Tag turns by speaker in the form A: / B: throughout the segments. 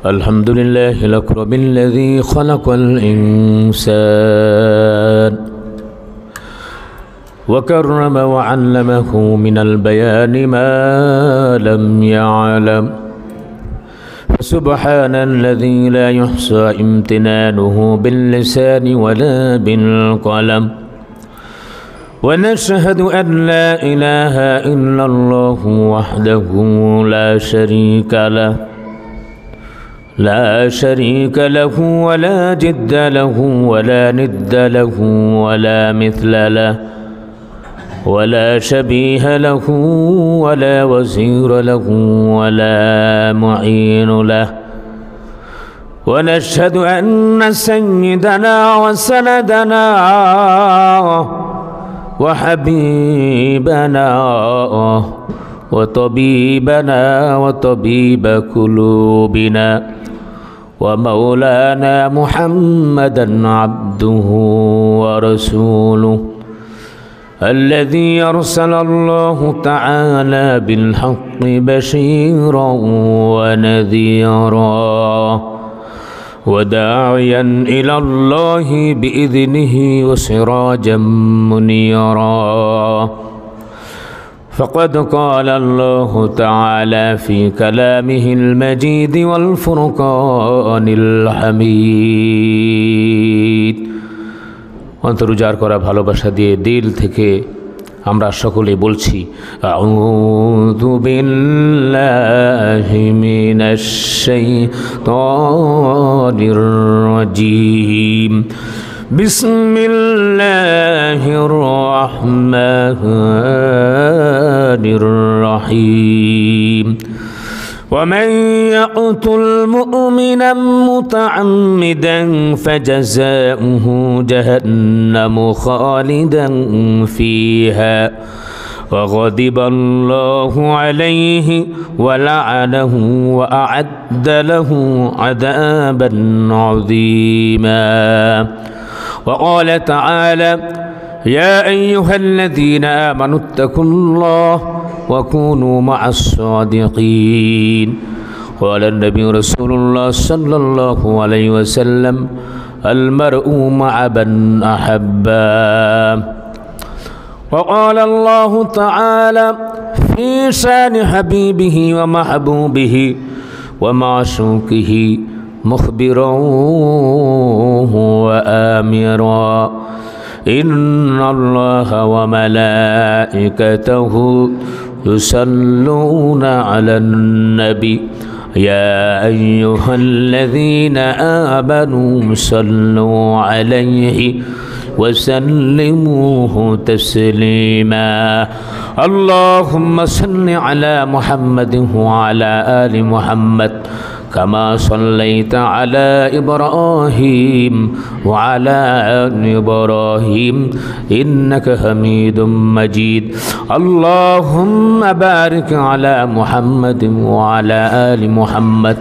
A: الحمد لله الأكرم الذي خلق الإنسان وكرم وعلمه من البيان ما لم يعلم سبحان الذي لا يحصى امتنانه باللسان ولا بالقلم ونشهد أن لا إله إلا الله وحده لا شريك له ولا جد له ولا ند له ولا مثل له ولا شبيه له ولا وزير له ولا معين له ونشهد أن سيدنا وسندنا وحبيبنا وطبيبنا وطبيب قلوبنا ومولانا محمدا عبده ورسوله الذي أرسل الله تعالى بالحق بشيرا ونذيرا وداعيا إلى الله بإذنه وسراجا منيرا فقد قال الله تعالى في كلامه المجيد والفرقان الحميد অন্তরুজার করা ভালোবাসা দিয়ে দিল থেকে আমরা সকলে বলছি আউযু বিল্লাহি মিনাশ শাইতানির রাজীম বিসমিল্লাহির রহমানির রহিম ومن يقتل مؤمنا متعمدا فجزاؤه جهنم خالدا فيها وغضب الله عليه ولعنه وأعد له عذابا عظيما وقال تعالى يا أيها الذين آمنوا اتقوا الله وكونوا مع الصادقين قال النبي رسول الله صلى الله عليه وسلم المرء مع من أحبا وقال الله تعالى في شان حبيبه ومحبوبه ومعشوقه مخبرا وآمرا إن الله وملائكته يصلون على النبي يا أيها الذين آمنوا صلوا عليه وسلموه تسليما اللهم صل على محمد وعلى آل محمد كما صليت على إبراهيم وعلى آل إبراهيم إنك حميد مجيد اللهم بارك على محمد وعلى آل محمد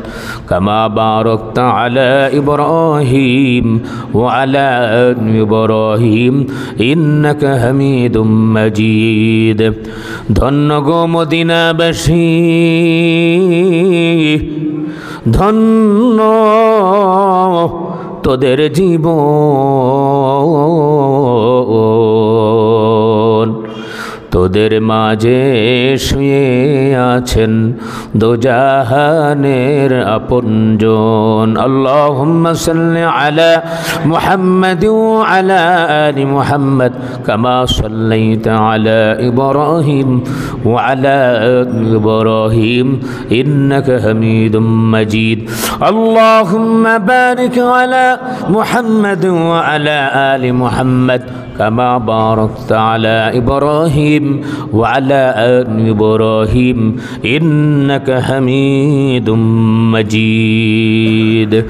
A: كما باركت على إبراهيم وعلى آل إبراهيم إنك حميد مجيد ধন্য গো মদিনাবাসী ধন্য তোদের জীবন তোদের মাঝে শুয়ে আছেন দোজাহানের আপনজন আল্লাহুম্মা সাল্লি আলা মুহাম্মাদ ওয়া আলা আলি মুহাম্মাদ কামা সাল্লাইতা আলা ইব্রাহিম ওয়া আলা আলি ইব্রাহিম ইন্নাকা হামিদুম মাজিদ আল্লাহুম্মা বারিক আলা মুহাম্মাদ ওয়া আলা আলি মুহাম্মাদ كما باركت على إبراهيم وعلى آل إبراهيم إنك حميد مجيد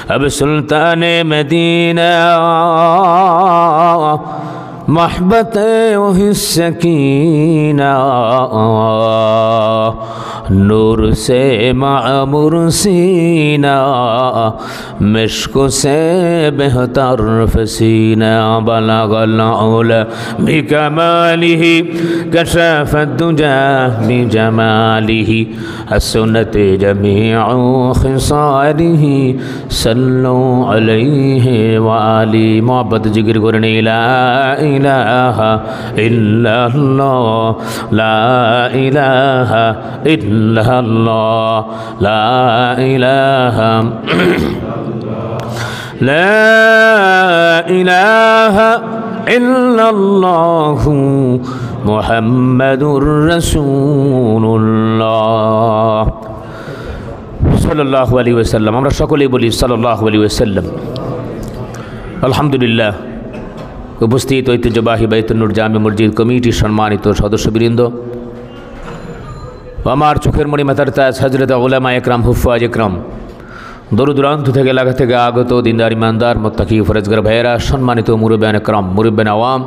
A: أب سلطان مدينة محبت وهي السكينة नूर से मामूर सीना, मिश्क से बेहतर फसीना, बलगल उला बिकमालिही कशफत दुजा बिजमालिही, हसनत जमीउ खिसालिही, सल्लु अलैहि व आली। मोहब्बत जिक्र करने ला इलाहा इल्लल्लाह, ला इलाहा इल्लल्लाह, ला इलाहा ला इलाहा इल्लल्लाह, मुहम्मदुर रसूलुल्लाह सल्लल्लाहु अलैहि वसल्लम। আমরা সকলেই বলি সাল্লাল্লাহু আলাইহি ওয়াসাল্লাম। আলহামদুলিল্লাহ। উপস্থিত ঐতিহ্যবাহী বাইতুন নূর জামে মসজিদ কমিটির সম্মানিত সদস্যবৃন্দ, আমার চোখের মণি মাথার তাজ হযরত উলামা একরাম, হুফাজ একরাম, দূর দূরান্ত থেকে এলাকা থেকে আগত দিনদার ইমানদার মুত্তাকি ফরজগার ভাইয়েরা, সম্মানিত মুরব্বিয়ান একরাম, মুরব্বিয়ান আওয়াম,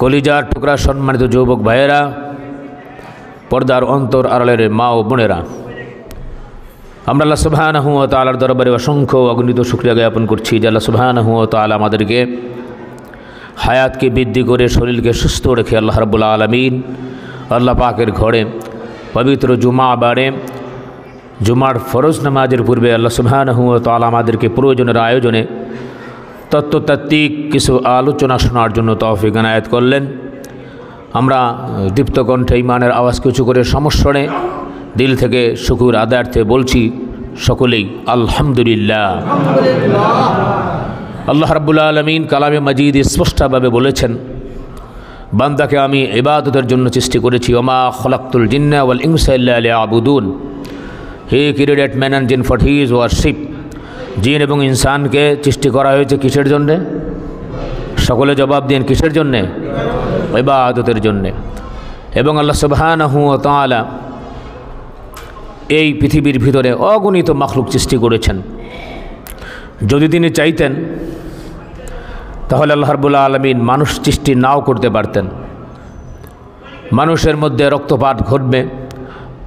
A: কলিজার টুকরা সম্মানিত যুবক ভাইয়েরা, পর্দার অন্তর আড়ালের মা ও বোনেরা, আমরা আল্লাহ সুবহানাহু ওয়া তাআলার দরবারে অসংখ্য অগণিত শুকরিয়া জ্ঞাপন করছি যে আল্লাহ সুবহানাহু ওয়া তাআলা আমাদেরকে হায়াতকে বৃদ্ধি করে শরীরকে সুস্থ রেখে আল্লাহ রাব্বুল আলামিন আল্লাহ পাকের ঘরে পবিত্র জুমা বারে জুমার ফরজ নামাজের পূর্বে আল্লাহ সুবহানাহু ওয়া তাআলা আমাদেরকে প্রয়োজনের আয়োজনে তত্ত্বতাত্ত্বিক কিছু আলোচনা শোনার জন্য তৌফিক এনায়েত করলেন। আমরা দীপ্ত কণ্ঠে ইমানের আওয়াজকে উঁচু করে সমস্বরে দিল থেকে শুকর আদায়ার্থে বলছি সকলেই আলহামদুলিল্লাহ। আল্লাহ রাব্বুল আলামিন কালামে মাজিদ স্পষ্টভাবে বলেছেন, বান্দাকে আমি ইবাদতের জন্য সৃষ্টি করেছি, ওমা খলাকতুল জিন্না ওয়াল ইনসা ইল্লা লিয়াবুদুন। হি ক্রিয়েটেড ম্যান অ্যান্ড জিন ফর হিজ ওয়ারশিপ। জিন এবং ইনসানকে সৃষ্টি করা হয়েছে কিসের জন্যে? সকলে জবাব দিন, কিসের জন্যে? ইবাদতের জন্যে। এবং আল্লাহ সুবহানাহু ওয়া তাআলা এই পৃথিবীর ভিতরে অগণিত মাখলুক সৃষ্টি করেছেন। যদি তিনি চাইতেন তাহলে আল্লাহ রাব্বুল আলামিন মানুষ সৃষ্টি নাও করতে পারতেন। মানুষের মধ্যে রক্তপাত ঘটবে,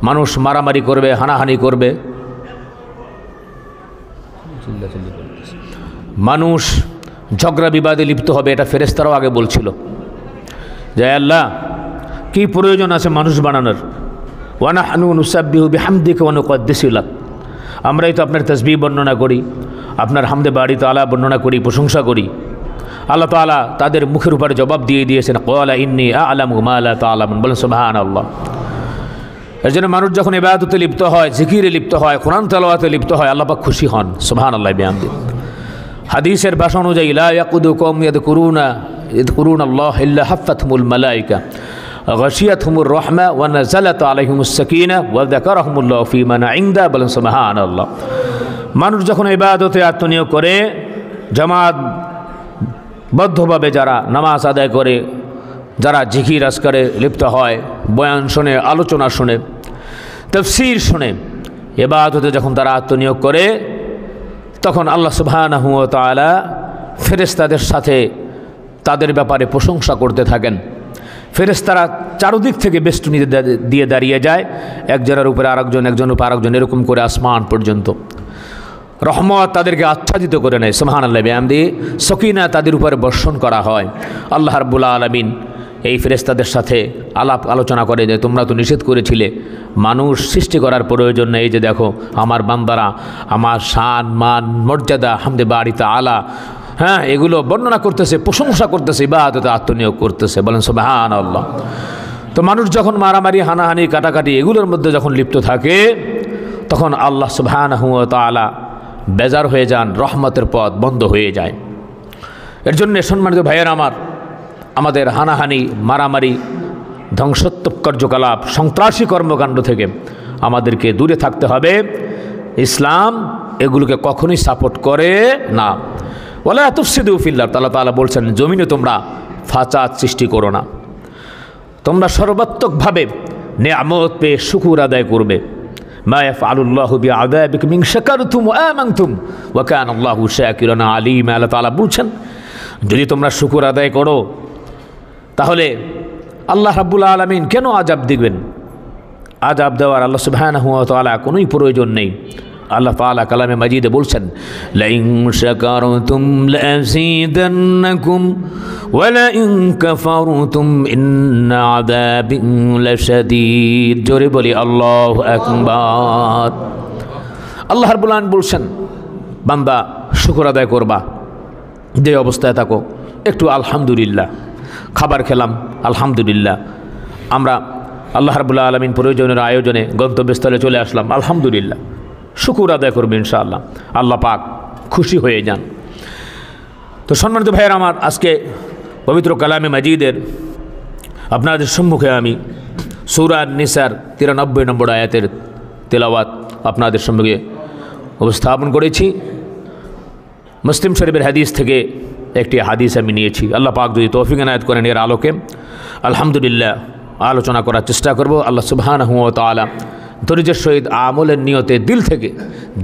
A: মানুষ মারামারি করবে, হানাহানি করবে, মানুষ ঝগড়া বিবাদে লিপ্ত হবে। এটা ফেরেশতারাও আগে বলছিল যে আল্লাহ কি প্রয়োজন আছে মানুষ বানানোর? ওয়া নাহনু নুসাব্বিহু বিহামদিকা ওয়া নুকদ্দিসু লাক। আমরাই তো আপনার তাসবিহ বর্ণনা করি, আপনার হামদে বাড়ি তাআলা বর্ণনা করি, প্রশংসা করি। আল্লাহ তাআলা তাদের মুখের উপরে জবাব দিয়ে দিয়েছেন, ক্বালা ইন্নী আ'লামু মা লা তা'লামুন। বলেন সুবহানাল্লাহ। এর জন্য মানুষ যখন ইবাদতে লিপ্ত হয়, জিকিরে লিপ্ত হয়, কোরআন তেলাওয়াতে লিপ্ত হয়, আল্লাহ পাক খুশি হন। সুবহানাল্লাহ বিহামদি। হাদিসের ভাষা অনুযায়ী লা ইয়াকুদু কওম ইয়াযকুরুনা আল্লাহ ইল্লা হাফাতহুমুল মালায়েকা গাশিয়াতহুমুর রাহমা ওয়া নাযালাত আলাইহিমুস সাকিনা ওয়া যাকারাহুমুল্লাহু ফী মান ইনদা। বলেন সুবহানাল্লাহ। মানুষ যখন ইবাদতে আত্মনিয়োগ করে, জামাতবদ্ধভাবে যারা নামাজ আদায় করে, যারা জিকির আজকারে লিপ্ত হয়, বয়ান শোনে, আলোচনা শোনে, তাফসীর শোনে, ইবাদতে যখন তারা আত্মনিয়োগ করে, তখন আল্লাহ সুবহানাহু ওয়া তাআলা ফেরেশতাদের সাথে তাদের ব্যাপারে প্রশংসা করতে থাকেন। ফেরেশতারা চারদিক থেকে বেষ্টনী দিয়ে দাঁড়িয়ে যায়, একজনের উপরে আরেকজন, একজনের উপর আরেকজন, এরকম করে আসমান পর্যন্ত। রহমত তাদেরকে আচ্ছাদিত করে নেয়। সুবহানাল্লাহ বিহামদি। সকিনা তাদের উপরে বর্ষণ করা হয়। আল্লাহ রাব্বুল আলামিন এই ফেরেশতাদের সাথে আলাপ আলোচনা করে যে তোমরা তো নিষেধ করেছিলে মানুষ সৃষ্টি করার প্রয়োজন নেই, যে দেখো আমার বান্দারা আমার শান মান মর্যাদা হামদে বাড়ি তাআলা, হ্যাঁ, এগুলো বর্ণনা করতেছে, প্রশংসা করতেছে, ইবাদতে আত্মনিয়োগ করতেছে। বলেন সুবহানাল্লাহ। তো মানুষ যখন মারামারি, হানাহানি, কাটাকাটি এগুলোর মধ্যে যখন লিপ্ত থাকে, তখন আল্লাহ সুবহানাহু ওয়া তাআলা বেজার হয়ে যান, রহমতের পথ বন্ধ হয়ে যায়। এর জন্য সম্মানিত ভাইয়েরা আমার, আমাদের হানাহানি, মারামারি, ধ্বংসাত্মক কার্যকলাপ, সন্ত্রাসী কর্মকাণ্ড থেকে আমাদেরকে দূরে থাকতে হবে। ইসলাম এগুলোকে কখনোই সাপোর্ট করে না। ওয়ালা তুফসিদু ফিল আরদ। আল্লাহ তাআলা বলছেন, জমিনে তোমরা ফাসাদ সৃষ্টি করো না, তোমরা সর্বাত্মকভাবে নিয়ামত পেয়ে শুকর আদায় করবে। মা ইয়াফআলুল্লাহু বিআযাবিকুম ইন শাকারতুম ওয়া আমানতুম ওয়া কানা আল্লাহু শাকিরান আলীমা। আল্লাহ তাআলা বলছেন, যদি তোমরা শুকর আদায় করো তাহলে আল্লাহ রাব্বুল আলামিন কেন আযাব দিবেন? আযাব দেওয়ার আল্লাহ সুবহানাহু ওয়া তাআলা কোনোই প্রয়োজন নেই। আল্লাহ তাআলা কালামে মাজিদে বলছেন, লাইন শাকারতুম লাযীদান্নাকুম ওয়া লাইন কাফারতুম ইন্না আযাবি লাশাদীদ। জোরে বলি আল্লাহু আকবার। আল্লাহ রাব্বুল আলামিন বলছেন, বান্দা শুকর আদায় করবা, যে অবস্থায় থাকো একটু আলহামদুলিল্লাহ। খাবার খেলাম আলহামদুলিল্লাহ, আমরা আল্লাহ রাব্বুল আলামিন প্রয়োজনের আয়োজনে গন্তব্যস্থলে চলে আসলাম আলহামদুলিল্লাহ, শুকর আদায় করবে ইনশাআল্লাহ, আল্লাহ পাক খুশি হয়ে যান। তো সম্মানিত ভাইয়েরা আমার, আজকে পবিত্র কালামে মাজিদের আপনাদের সম্মুখে আমি সূরা নিসার 93 নম্বর আয়াতের তেলাওয়াত আপনাদের সম্মুখে উপস্থাপন করেছি। মুসলিম শরীফের হাদিস থেকে একটি হাদিস আমি নিয়েছি। আল্লাহ পাক যদি তৌফিক এনায়েত করেন এর আলোকে আলহামদুলিল্লাহ আলোচনা করার চেষ্টা করব। আল্লাহ সুবহানাহু ওয়া তাআলা ধৈর্যের সহিত আমলের নিয়তে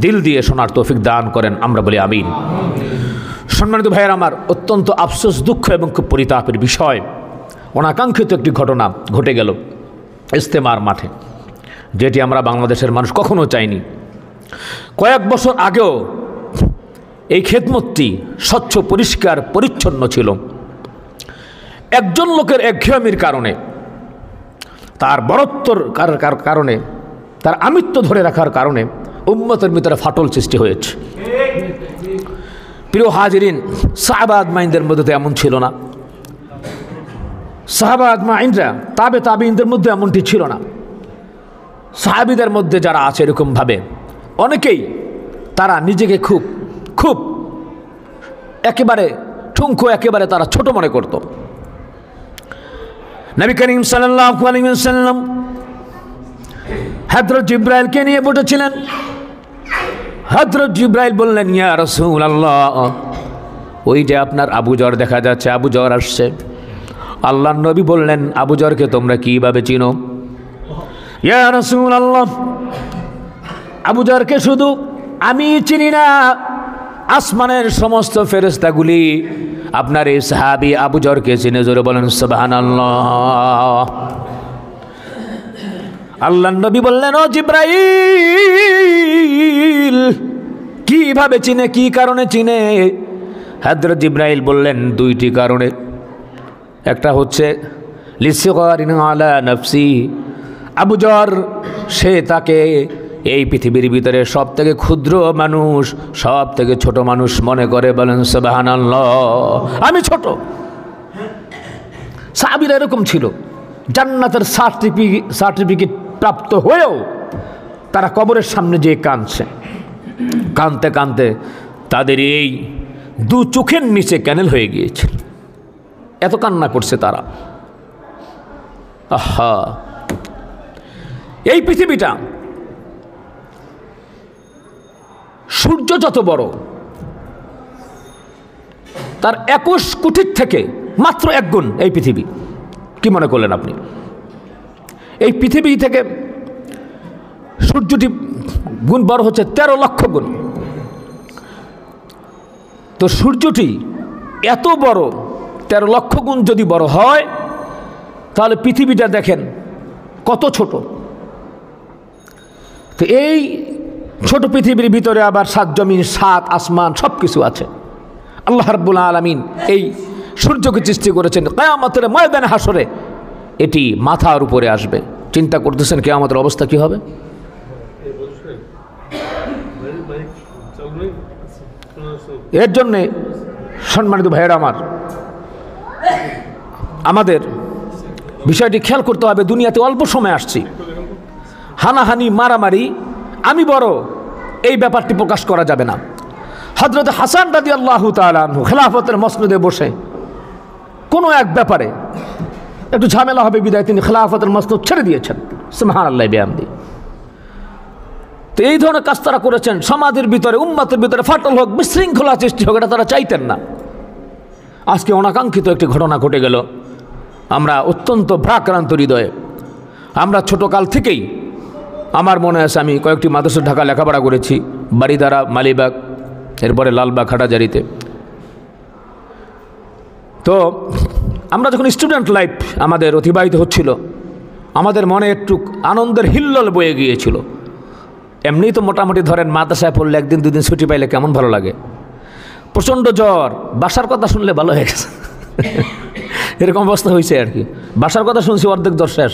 A: দিল দিয়ে শোনার তৌফিক দান করেন, আমরা বলি আমিন। সম্মানিত ভাইয়ের আমার, অত্যন্ত আফসোস, দুঃখ এবং খুব পরিতাপের বিষয়, অনাকাঙ্ক্ষিত একটি ঘটনা ঘটে গেল ইজতেমার মাঠে, যেটি আমরা বাংলাদেশের মানুষ কখনো চাইনি। কয়েক বছর আগেও এই খেদমতটি স্বচ্ছ পরিষ্কার পরিচ্ছন্ন ছিল। একজন লোকের একঘেয়েমির কারণে, তার বরত্বর কারণে, তার আমিত্ব ধরে রাখার কারণে উম্মতের ভিতরে ফাটল সৃষ্টি হয়েছে। প্রিয় হাজিরিন, সাহাবা আজমাইনদের মধ্যে তো এমন ছিল না। সাহাবা আজমাইনরা তাবেঈনদের মধ্যে এমনটি ছিল না। সাহাবীদের মধ্যে যারা আছে এরকমভাবে অনেকেই তারা নিজেকে খুব একেবারে ঠুনকো, একেবারে তারা ছোট মনে করত। নবী করিম সাল্লাল্লাহু আলাইহি ওয়াসাল্লাম হযরত জিবরাইলকে নিয়ে বসেছিলেন। হযরত জিবরাইল বললেন, ইয়া রাসূলুল্লাহ, ওই যে আপনার আবু যর দেখা যাচ্ছে, আবু যর আসছে। আল্লাহর নবী বললেন, আবু যরকে তোমরা কিভাবে চিনো? ইয়া রাসূলুল্লাহ, আবু যরকে শুধু আমি চিনি না, আসমানের সমস্ত ফেরেশতাগুলি আপনার এই সাহাবী আবু যরকে চিনে। জোরে বলেন সুবহানাল্লাহ। আল্লাহর নবী বললেন, ও জিবরাইল, কিভাবে চিনে, কি কারণে চিনে? হযরত জিবরাইল বললেন, দুইটি কারণে। একটা হচ্ছে লিসগারিন আলা নাফসি, আবু যর সে তাকে এই পৃথিবীর ভিতরে সব থেকে ক্ষুদ্র মানুষ, সব থেকে ছোট মানুষ মনে করে। বলেন সুবহানাল্লাহ। আমি ছোট। সাহাবীরা এরকম ছিল, জান্নাতের সার্টিফিকেট প্রাপ্ত হয়েও তারা কবরের সামনে যেয়ে কাঁদছে। কাঁদতে কাঁদতে তাদের এই দু চোখের নিচে ক্যানেল হয়ে গিয়েছিল, এত কান্না করছে তারা। আহা, এই পৃথিবীটা সূর্য যত বড়, তার 21 কোটির থেকে মাত্র 1 গুণ এই পৃথিবী। কি মনে করলেন আপনি? এই পৃথিবী থেকে সূর্যটি গুণ বড় হচ্ছে 13 লক্ষ গুণ। তো সূর্যটি এত বড়, 13 লক্ষ গুণ যদি বড় হয়, তাহলে পৃথিবীটা দেখেন কত ছোট। তো এই ছোট পৃথিবীর ভিতরে আবার 7 জমিন, 7 আসমান, সব কিছু আছে। আল্লাহ রাব্বুল আলামিন এই সূর্যকে সৃষ্টি করেছেন। কিয়ামতের ময়দানে হাসরে এটি মাথার উপরে আসবে। চিন্তা করতেছেন কিয়ামতের অবস্থা কি হবে? এর জন্যে সম্মানিত ভাইয়েরা আমার, আমাদের বিষয়টি খেয়াল করতে হবে। দুনিয়াতে অল্প সময় আসছি, হানাহানি, মারামারি, আমি বড়, এই ব্যাপারটি প্রকাশ করা যাবে না। হযরত হাসান রাদিয়াল্লাহু তাআলা আনহু খেলাফতের মসনদে বসে কোনো এক ব্যাপারে একটু ঝামেলা হবে বিদায় তিনি খেলাফতের মসনদ ছেড়ে দিয়েছেন। সুবহানাল্লাহি বিহামদি। তো এই ধরনের কাজ তারা করেছেন। সমাজের ভিতরে, উম্মতের ভিতরে ফাটল হোক, বিশৃঙ্খলা সৃষ্টি হোক, এটা তারা চাইতেন না। আজকে অনাকাঙ্ক্ষিত একটি ঘটনা ঘটে গেল। আমরা অত্যন্ত ভ্রাক্রান্ত হৃদয়ে, আমরা ছোটকাল থেকেই, আমার মনে আছে আমি কয়েকটি মাদ্রাসা ঢাকা লেখাপড়া করেছি, বাড়িধারা, মালিবাগ, এরপরে লালবাগ, হাটাজারিতে। তো আমরা যখন স্টুডেন্ট লাইফ আমাদের অতিবাহিত হচ্ছিল, আমাদের মনে একটু আনন্দের হিল্লোল বয়ে গিয়েছিল। এমনি তো মোটামুটি ধরেন মাদ্রাসায় পড়লে একদিন দুদিন ছুটি পাইলে কেমন ভালো লাগে। প্রচণ্ড জ্বর, বাসার কথা শুনলে ভালো হয়ে গেছে, এরকম অবস্থা হয়েছে আর কি। বাসার কথা শুনছি অর্ধেক জ্বর শেষ।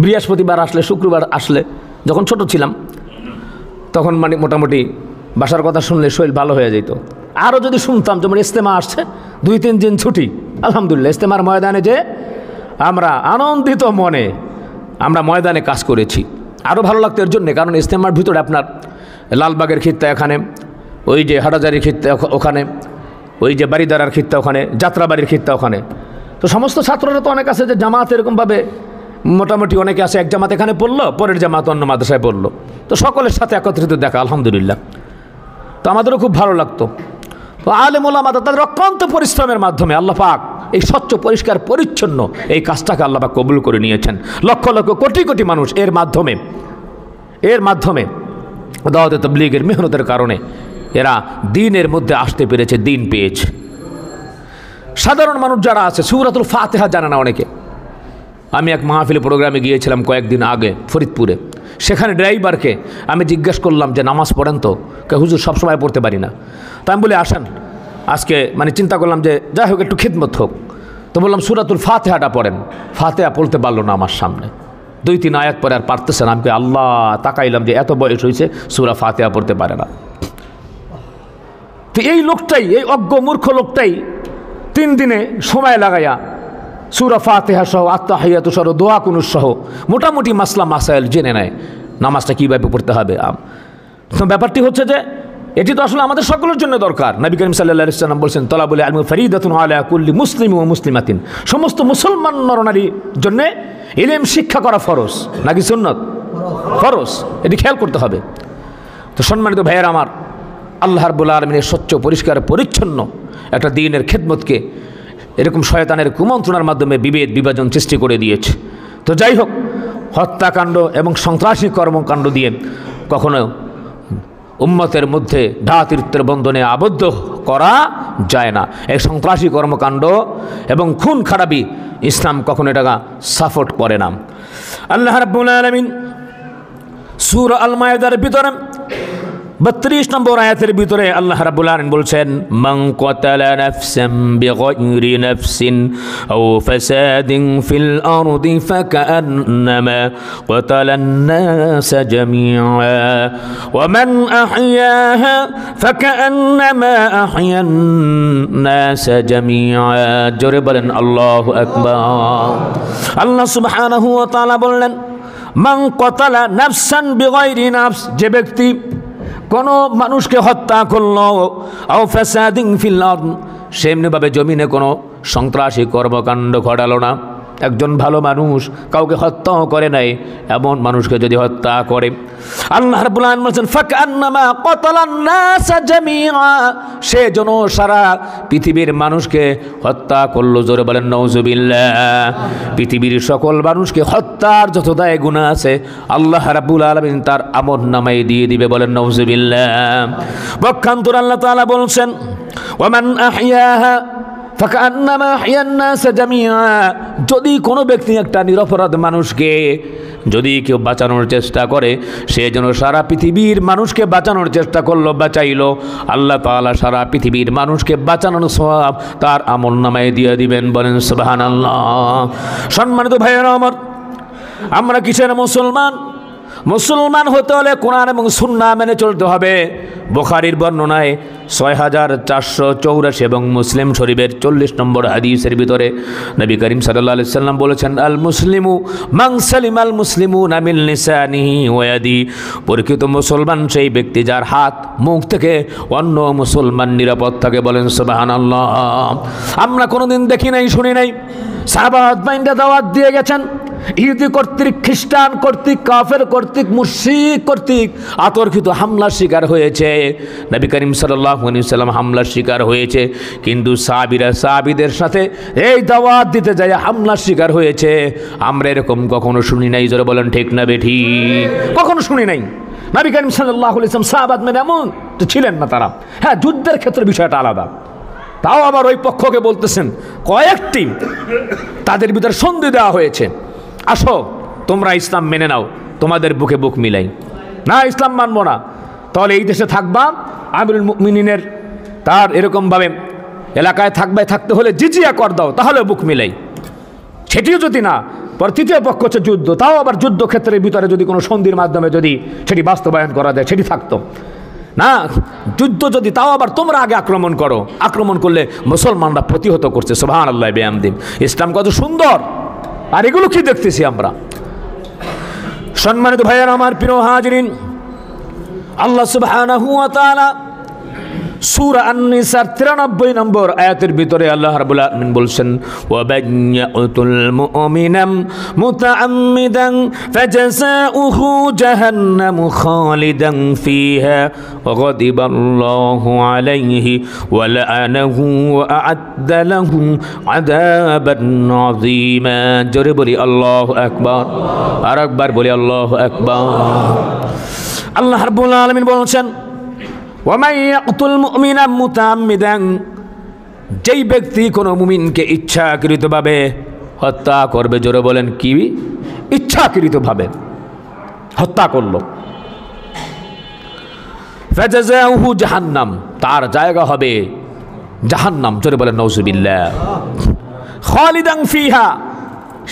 A: বৃহস্পতিবার আসলে, শুক্রবার আসলে, যখন ছোট ছিলাম তখন মানে মোটামুটি বাসার কথা শুনলে শরীর ভালো হয়ে যেত। আরও যদি শুনতাম যেমন ইজতেমা আসছে 2-3 দিন ছুটি, আলহামদুলিল্লাহ ইজতেমার ময়দানে যে আমরা আনন্দিত মনে আমরা ময়দানে কাজ করেছি, আরও ভালো লাগতো এর জন্যে। কারণ ইজতেমার ভিতরে আপনার লালবাগের খিত্তা এখানে, ওই যে হাটাজারির খিত্তা ওখানে, ওই যে বাড়িদারার খিত্তা ওখানে, যাত্রাবাড়ির খিত্তা ওখানে, তো সমস্ত ছাত্ররা তো অনেক আছে যে জামাত এরকমভাবে মোটামুটি অনেকে আছে, এক জামাত এখানে পড়লো, পরের জামাত অন্য মাদ্রাসায় পড়লো, তো সকলের সাথে একত্রিত দেখা, আলহামদুলিল্লাহ। তো আমাদেরও খুব ভালো লাগতো। তো আলেম ওলামা তাদের অক্লান্ত পরিশ্রমের মাধ্যমে আল্লাহ পাক এই স্বচ্ছ পরিষ্কার পরিচ্ছন্ন এই কাজটাকে আল্লাহ পাক কবুল করে নিয়েছেন। লক্ষ লক্ষ কোটি কোটি মানুষ এর মাধ্যমে দাওয়াতে তাবলীগের মেহনতের কারণে এরা দিনের মধ্যে আসতে পেরেছে, দিন পেয়েছে। সাধারণ মানুষ যারা আছে সূরাতুল ফাতিহা জানে না অনেকে। আমি এক মাহফিলে প্রোগ্রামে গিয়েছিলাম কয়েকদিন আগে ফরিদপুরে, সেখানে ড্রাইভারকে আমি জিজ্ঞেস করলাম যে নামাজ পড়েন তো? হুজুর সবসময় পড়তে পারি না। তো আমি বলি আসেন আজকে মানে চিন্তা করলাম যে যাই হোক একটু খিদমত হোক, তো বললাম সূরাতুল ফাতিহাটা পড়েন। ফাতিহা পড়তে পারলো না আমার সামনে, 2-3 আয়াত পরে আর পারতেছে না। আমি আল্লাহ তাকাইলাম যে এত বয়স হয়েছে সূরা ফাতিহা পড়তে পারে না। তো এই লোকটাই, এই অজ্ঞ মূর্খ লোকটাই 3 দিনে সময় লাগাইয়া সূরা ফাতিহা সহ, আত্তাহিয়াতু সহ, দোয়া কুনুত সহ মোটামুটি মাসলা মাসাইল জেনে নেয় নামাজটা কীভাবে পড়তে হবে। তো ব্যাপারটি হচ্ছে যে এটি তো আসলে আমাদের সকলের জন্য দরকার। নবী করিম সাল্লাল্লাহু আলাইহি ওয়াসাল্লাম বলেছেন তলাবুল ইলমি ফরিদাতুন আলা কুল্লি মুসলিম ওয়া মুসলিমাতিন, সমস্ত মুসলমান নরনারীর জন্য ইলম শিক্ষা করা ফরজ নাকি সুন্নত? ফরজ, এটি খেয়াল করতে হবে। তো সম্মানিত ভাইয়েরা আমার, আল্লাহ রাব্বুল আলামিনের স্বচ্ছ পরিষ্কার পরিচ্ছন্ন একটা দ্বীনের খেদমতকে এরকম শয়তানের কুমন্ত্রণার মাধ্যমে বিভেদ বিভাজন সৃষ্টি করে দিয়েছে। তো যাই হোক, হত্যাকাণ্ড এবং সন্ত্রাসী কর্মকাণ্ড দিয়ে কখনো উম্মতের মধ্যে ভ্রাতৃত্বের বন্ধনে আবদ্ধ করা যায় না। এই সন্ত্রাসী কর্মকাণ্ড এবং খুন খারাপি ইসলাম কখনো এটাকে সাপোর্ট করে না। আল্লাহ রাব্বুল আলামিন সূরা আল মায়েদার ভিতরে 32 নম্বর আয়াতের ভিতরে আল্লাহ রাব্বুল আলামিন বলছেন, মান কাতালা নাফসান বিগাইরি নাফসিন আও ফাসাদিন ফিল আরদি ফাকান্নামা কাতালান নাস জামিআ ওয়া মান আহইয়াহা ফাকান্নামা আহইয়ান নাস জামিআ। জোরে বলেন আল্লাহু আকবার। আল্লাহ সুবহানাহু ওয়া তাআলা বললেন, মান কাতালা নাফসান বিগাইরি নাফস, যে ব্যক্তি কোনো মানুষকে হত্যা করলো, আও ফাসাদিন ফিল আরদ, সেমনিভাবে জমিনে কোনো সন্ত্রাসী কর্মকাণ্ড ঘটালো না। একজন ভালো মানুষ কাউকে হত্যাও করে নাই, এমন মানুষকে যদি হত্যা করে, আল্লাহ রাব্বুল আলামিন বলেন ফাকান্নামা কাতালান নাস জামিআ, সে যেন সারা পৃথিবীর মানুষকে হত্যা করলো। জোরে বলেন নাউজুবিল্লাহ। পৃথিবীর সকল মানুষকে হত্যার যত দায় গুনাহ আছে আল্লাহ রাব্বুল আলামিন তার আমলনামায় দিয়ে দিবে। বলেন নাউজুবিল্লাহ। পক্ষান্তরে আল্লাহ তাআলা বলছেন ওয়া মান আহইয়াহা ফাকান্নামা আহইয়ান নাস জামিআ, যদি কোনো ব্যক্তি একটা নিরপরাধ মানুষকে যদি কেউ বাঁচানোর চেষ্টা করে, সে যেন সারা পৃথিবীর মানুষকে বাঁচানোর চেষ্টা করলো, বাঁচাইলো, আল্লাহ তাআলা সারা পৃথিবীর মানুষকে বাঁচানোর সওয়াব তার আমলনামায় দিয়ে দিবেন। বলেন সুবহানাল্লাহ। সম্মানিত ভাইয়েরা আমার, আমরা কিসের মুসলমান? মুসলমান হতে হলে কোরআন এবং সুন্নাহ মেনে চলতে হবে। বুখারীর বর্ণনায় 6484 এবং মুসলিম শরীফের 40 নম্বর হাদিসের ভিতরে নবী করিম সাল্লাল্লাহু আলাইহি সাল্লাম বলেছেন, আল মুসলিমু মান সালিমাল মুসলিমুনা মিন লিসানিহি ওয়া ইয়াদিহি, প্রকৃত মুসলমান সেই ব্যক্তি যার হাত মুখ থেকে অন্য মুসলমান নিরাপদ থাকে। বলেন সুবহানাল্লাহ। আমরা কোনোদিন দেখি নাই, শুনি নাই সাহাবাত বাইন্দা দাওয়াত দিয়ে গেছেন, ইহুদি কর্তৃক, খ্রিস্টান কর্তৃক, কাফের কর্তৃক, মুশরিক কর্তৃক আতর্কিত হামলার শিকার হয়েছে। নবী করিম সাল্লাল্লাহু আলাইহি ওয়াসাল্লাম হামলার শিকার হয়েছে, কিন্তু সাহাবীরা সাহাবীদের সাথে এই দাওয়াত দিতে যায় হামলার শিকার হয়েছে। আমরা এরকম কখনো শুনি নাই। জোরে বলেন ঠিক না বেঠিক? কখনো শুনি নাই। নবী করিম সাল্লাল্লাহু আলাইহি ওয়াসাল্লাম সাহাবাত মানে এমন তো ছিলেন না তারা। হ্যাঁ, যুদ্ধের ক্ষেত্রে বিষয়টা আলাদা। তাও আবার ওই পক্ষকে বলতেছেন কয়েকটি তাদের ভিতরে সন্ধি দেওয়া হয়েছে, আসো তোমরা ইসলাম মেনে নাও, তোমাদের বুকে বুক মিলাই। না, ইসলাম মানবো না, তাহলে এই দেশে থাকবা আমিরুল মুমিনিনের তার এরকমভাবে এলাকায় থাকতে হলে জিজিয়া কর দাও, তাহলে বুক মিলাই। সেটিও যদি না, পর তৃতীয় পক্ষ হচ্ছে যুদ্ধ, তাও আবার যুদ্ধক্ষেত্রের ভিতরে যদি কোনো সন্ধির মাধ্যমে যদি সেটি বাস্তবায়ন করা যায় সেটি থাকতো না। যুদ্ধ যদি, তাও আবার তোমরা আগে আক্রমণ করো, আক্রমণ করলে মুসলমানরা প্রতিহত করছে। সুবহানাল্লাহ বিহামদিহি। ইসলাম কত সুন্দর, আর এগুলো কি দেখতেছি আমরা। সম্মানিত ভাইয়েরা আমার, প্রিয় হাজিরিন, আল্লাহ সুবহানাহু ওয়া তাআলা সূরা আন-নিসার 93 নম্বর আয়াতের ভিতরে আল্লাহ রাব্বুল আলামিন বলছেন, ওয়া বাইয়াতুল মুমিনাম মুতাআম্মিদান ফাজাযাউহু জাহান্নামু খালিদান ফিহা ওয়া গাদিবাল্লাহু আলাইহি ওয়া লাআনাহু ওয়া আ'আদ্দা লাহু আযাবান আযীমা। জোরে বলি আল্লাহু আকবার, আর একবার বলি আল্লাহু আকবার। আল্লাহ রাব্বুল আলামিন বলছেন, ওয়ামান ইয়াকতুল মুমিনা মুতাআম্মিদান, যেই ব্যক্তি কোনো মুমিনকে ইচ্ছাকৃতভাবে হত্যা করবে, জোরে বলেন কি, ইচ্ছাকৃতভাবে হত্যা করলো, ফাজাযাউহু জাহান্নাম, তার জায়গা হবে জাহান্নাম, জোরে বলেন নাউযুবিল্লাহ। খালিদান ফিহা,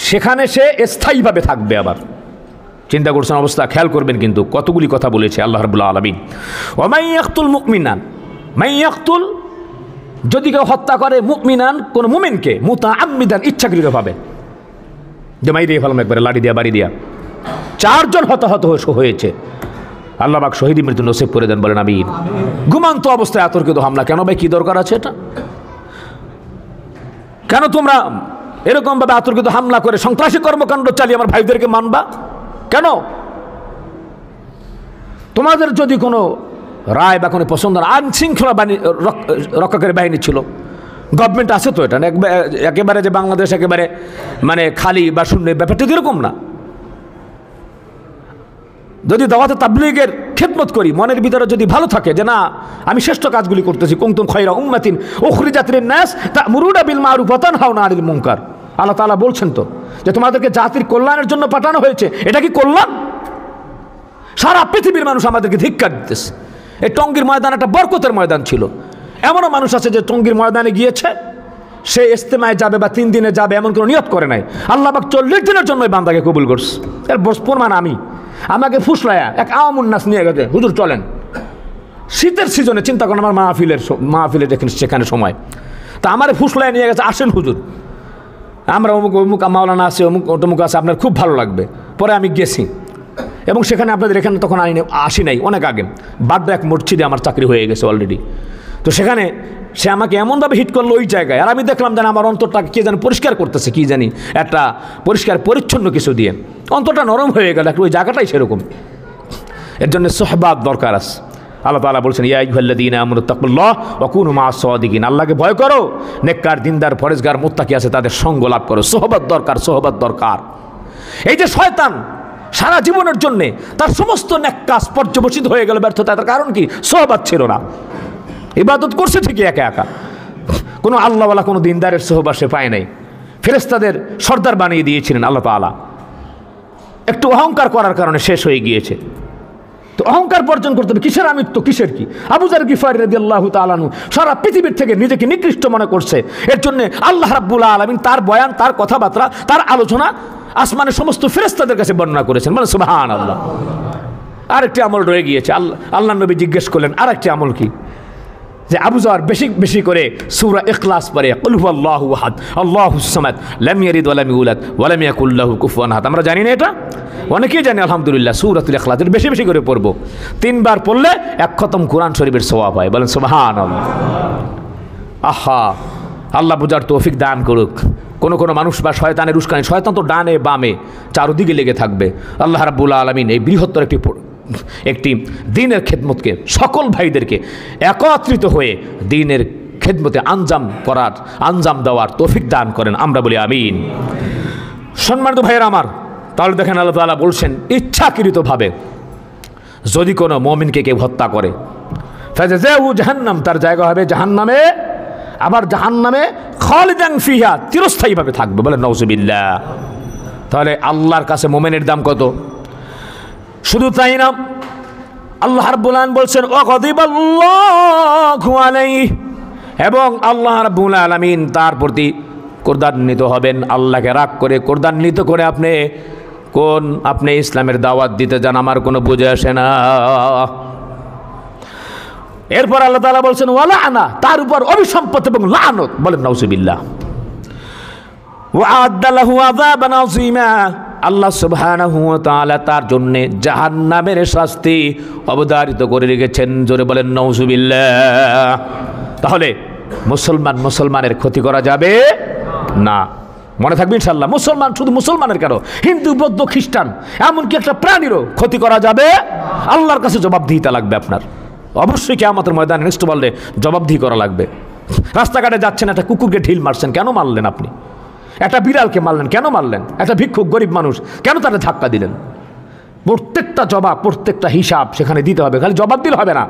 A: সেখানে সে স্থায়ীভাবে থাকবে। আবার চিন্তা করছেন অবস্থা, খেয়াল করবেন কিন্তু কতগুলি কথা বলেছে আল্লাহ রাব্বুল আলামিন। ওয়া মান ইয়াকতুল মুমিনান, মান ইয়াকতুল, যদি কেউ হত্যা করে, মুমিনান কোন মুমিনকে, মুতাআম্মিদান ইচ্ছাকৃতভাবে, যে মাই দিয়ে ফেলাম একবারে লাঠি দিয়া বাড়ি দিয়া, 4 জন হতাহত হয়েছে। আল্লাহ পাক শহীদ মৃত্যু নসিব করে দেন, বলেন আমিন। ঘুমান্ত অবস্থায় আতর্কিত হামলা, কেন ভাই, কি দরকার আছে এটা? কেন তোমরা এরকমভাবে আতর্কিত হামলা করে সন্ত্রাসী কর্মকাণ্ড চালিয়ে আমার ভাইদেরকে মানবা কেন? তোমাদের যদি কোনো রায় বা কোনো পছন্দ, আইন শৃঙ্খলা রক্ষাকারী বাহিনী ছিল, গভর্নমেন্ট আছে তো, এটা একেবারে যে বাংলাদেশ একেবারে মানে খালি বা শূন্য, ব্যাপারটা এরকম না। যদি দাওয়াতে তাবলীগের খেদমত করি, মনের ভিতরে যদি ভালো থাকে যে না, আমি শ্রেষ্ঠ কাজগুলি করতেছি, কুনতুম খায়রা উম্মাতিন উখরিজাত লিন-নাস তা'মুরুনা বিল মা'রুফ ওয়া তানহাউনা আনিল মুনকার। আল্লাহ তাআলা বলছেন তো যে তোমাদেরকে জাতির কল্যাণের জন্য পাঠানো হয়েছে। এটা কি কল্যাণ? সারা পৃথিবীর মানুষ আমাদেরকে ধিক্কার দিতেছে। এই টঙ্গীর ময়দান একটা বরকতের ময়দান ছিল। এমনও মানুষ আছে যে টঙ্গীর ময়দানে গিয়েছে, সে ইস্তেমায় যাবে বা 3 দিনে যাবে এমন কোনো নিয়ত করে নাই, আল্লাহ পাক 40 দিনের জন্য এই বান্দাকে কবুল করছে। এর প্রমাণ আমাকে ফুসলায়া এক আওয়ামুন্নাস নিয়ে গেছে, হুজুর চলেন। শীতের সিজনে চিন্তা করেন, আমার মাহফিলের সেখানে সময়, তা আমার ফুসলায়া নিয়ে গেছে, আসেন হুজুর, আমরা অমুক অমুক মাওলানা আছে, অমুক অমুক আছে, আপনার খুব ভালো লাগবে। পরে আমি গেছি এবং সেখানে আপনাদের এখানে তখন আসি নাই, অনেক আগে। বাড্ডা এক মসজিদে আমার চাকরি হয়ে গেছে অলরেডি। তো সেখানে সে আমাকে এমনভাবে হিট করলো ওই জায়গায়, আর আমি দেখলাম যেন আমার অন্তরটাকে কে জানি পরিষ্কার করতেছে, কি জানি একটা পরিষ্কার পরিচ্ছন্ন কিছু দিয়ে অন্তরটা নরম হয়ে গেল। ওই জায়গাটাই সেরকম। এর জন্য সোহবাত দরকার আছে। আল্লাহ তাআলা বলছেন, ইয়া আইয়ুহাল্লাযীনা আমানু তাকুল্লাহ ওয়া কুনু মা'আস সাদিকিন, আল্লাহকে ভয় করো, নেককার দিনদার পরেজগার মুত্তাকি আছে তাদের সঙ্গ লাভ করো। সোহবত দরকার, সোহবত দরকার। এই যে শয়তান সারা জীবনের জন্য তার সমস্ত নেক কাজ পর্যবসিত হয়ে গেল ব্যর্থতা, তার কারণ কি? সোহবত ছিল না। ইবাদত করছে ঠিকই একা একা, কোনো আল্লাহওয়ালা কোনো দিনদারের সোহবত সে পায় নাই। ফেরেশতাদের সর্দার বানিয়ে দিয়েছিলেন আল্লাহ তাআলা, একটু অহংকার করার কারণে শেষ হয়ে গিয়েছে। তো অহংকার বর্জন করতে হবে। কিসের আমিত্ব, কিসের কি? আবু যার গিফারী রাদিয়াল্লাহু তাআলা আনহু সারা পৃথিবীর থেকে নিজেকে নিকৃষ্ট মনে করছে। এর জন্য আল্লাহ রাব্বুল আলামিন তার বয়ান, তার কথাবার্তা, তার আলোচনা আসমানের সমস্ত ফেরেশতাদের কাছে বর্ণনা করেছেন। মানে সুবহানাল্লাহ। আরেকটি আমল রয়ে গিয়েছে। আল্লাহ নবী জিজ্ঞেস করলেন, আরেকটি আমল কি? যে আবু যার বেশি বেশি করে সূরা ইখলাস পড়ে, কুল হুয়াল্লাহু আহাদ আল্লাহুস সামাদ লাম ইয়ালিদ ওয়া লাম ইউলাদ ওয়া লাম ইয়াকুল লাহু কুফুয়ান আহাদ। আমরা জানি না এটা? অনেকেই জানি আলহামদুলিল্লাহ। সূরাতুল ইখলাস বেশি বেশি করে পড়বো। 3 বার পড়লে 1 খতম কোরআন শরীফের সওয়াব হয়। বলেন সুবহানাল্লাহ। আহা, আল্লাহ বুঝার তৌফিক দান করুক। কোনো কোনো মানুষ বা শয়তানের উস্কানি, শয়তান তো ডানে বামে চারদিকে লেগে থাকবে। আল্লাহ রাব্বুল আলামিন এই বৃহত্তর একটি দ্বীনের খেদমতকে, সকল ভাইদেরকে একত্রিত হয়ে দ্বীনের খেদমতে আঞ্জাম দেওয়ার তৌফিক দান করেন। আমরা বলি আমিন। সম্মানিত ভাইয়েরা আমার, তাহলে দেখেন আল্লাহ তাআলা বলছেন, ইচ্ছাকৃতভাবে যদি কোনো মুমিনকে কেউ হত্যা করে, ফাজাযাউহু জাহান্নাম, তার জায়গা হবে জাহান্নামে। আবার জাহান্নামে খালিদান ফিহা, চিরস্থায়ীভাবে থাকবে। বলেন নাউযুবিল্লাহ। তাহলে আল্লাহর কাছে মোমেনের দাম কত? শুধু তাই না, আল্লাহ রাব্বুল আলামিন বলছেন ওয়াগাদিবাল্লাহু আলাইহি, এবং আল্লাহ রাব্বুল আলামিন তার প্রতি ক্রোধান্বিত হবেন। আল্লাহকে রাগ করে ক্রোধান্বিত করে আপনি ইসলামের দাওয়াত দিতে যান, আমার কোনো বুঝে আসে না। এরপর আল্লাহ তাআলা বলছেন ওয়ালানা, তার উপর অভিসম্পদ এবং লানত, বলেন নাউজুবিল্লাহ। ওয়া'আদ্দা লাহু আযাবান আযীমা, আল্লাহ সুবহানাহু ওয়া তাআলা তার জন্য জাহান্নামের শাস্তি অবধারিত করে রেখেছেন। জোরে বলেন নাউজুবিল্লাহ। তাহলে মুসলমানের ক্ষতি করা যাবে না, মনে থাকবে ইনশাআল্লাহ। মুসলমান শুধু মুসলমানের কেন, হিন্দু বৌদ্ধ খ্রিস্টান এমনকি একটা প্রাণীরও ক্ষতি করা যাবে। আল্লাহর কাছে জবাবদিহিতা লাগবে আপনার, অবশ্যই কিয়ামতের ময়দানে নেক্সট বললে জবাবদিহি করা লাগবে। রাস্তাঘাটে যাচ্ছেন, একটা কুকুরকে ঢিল মারছেন, কেন মারলেন আপনি? একটা বিড়ালকে মারলেন, কেন মারলেন? একটা ভিক্ষুক গরিব মানুষ, কেন তারা ধাক্কা দিলেন? প্রত্যেকটা জবাব, প্রত্যেকটা হিসাব সেখানে দিতে হবে। খালি জবাব দিলে হবে না,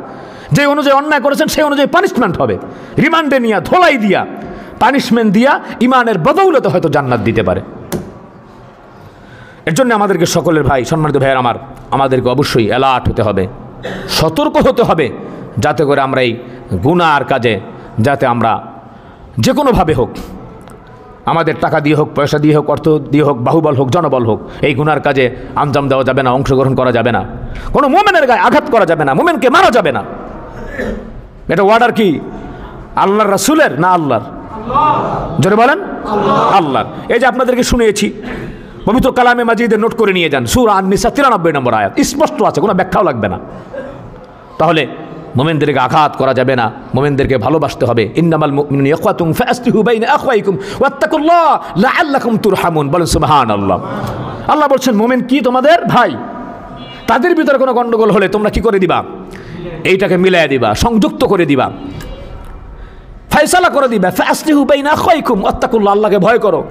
A: যে অনুযায়ী অন্যায় করেছেন সেই অনুযায়ী পানিশমেন্ট হবে। রিমান্ডে নিয়ে ধোলাই দিয়া পানিশমেন্ট দিয়া ইমানের বদৌলতে হয়তো জান্নাত দিতে পারে। এর জন্য আমাদেরকে সকলের ভাই, সম্মানিত ভাইয়ের আমাদেরকে অবশ্যই অ্যালার্ট হতে হবে, সতর্ক হতে হবে, যাতে করে আমরা এই গুনার কাজে যাতে আমরা যে কোনোভাবে হোক, আমাদের টাকা দিয়ে হোক, পয়সা দিয়ে হোক, অর্থ দিয়ে হোক, বাহুবল হোক, জনবল হোক, এই গুনার কাজে আঞ্জাম দেওয়া যাবে না, অংশগ্রহণ করা যাবে না, কোনো মোমেনের গায়ে আঘাত করা যাবে না, মোমেনকে মারা যাবে না। এটা অর্ডার কি আল্লাহর রাসূলের না আল্লাহর? জোরে বলেন আল্লাহর। এই যে আপনাদেরকে শুনিয়েছি, পবিত্র কালামে মাজিদে নোট করে নিয়ে যান, সূরা আন-নিসা 93 নম্বর আয়াত, স্পষ্ট আছে, কোনো ব্যাখ্যাও লাগবে না। তাহলে মোমেনদেরকে আঘাত করা যাবে না, মোমেনদেরকে ভালোবাসতে হবে। ইন্নামাল মুমিনুনা ইখওয়াতুন ফাসলিহু বাইনা আখওয়াইকুম ওয়াত্তাকুল্লাহ লাআল্লাকুম তুরহামুন, বলেন সুবহানাল্লাহ। আল্লাহ বলছেন মোমেন কি তোমাদের ভাই, তাদের ভিতরে কোনো গন্ডগোল হলে তোমরা কি করে দিবা? এইটাকে মিলাইয়া দিবা, সংযুক্ত করে দিবা, ফয়সালা করে দিবা। ফাসলিহু বাইনা আখওয়াইকুম ওয়াত্তাকুল্লাহ, আল্লাহকে ভয় করো,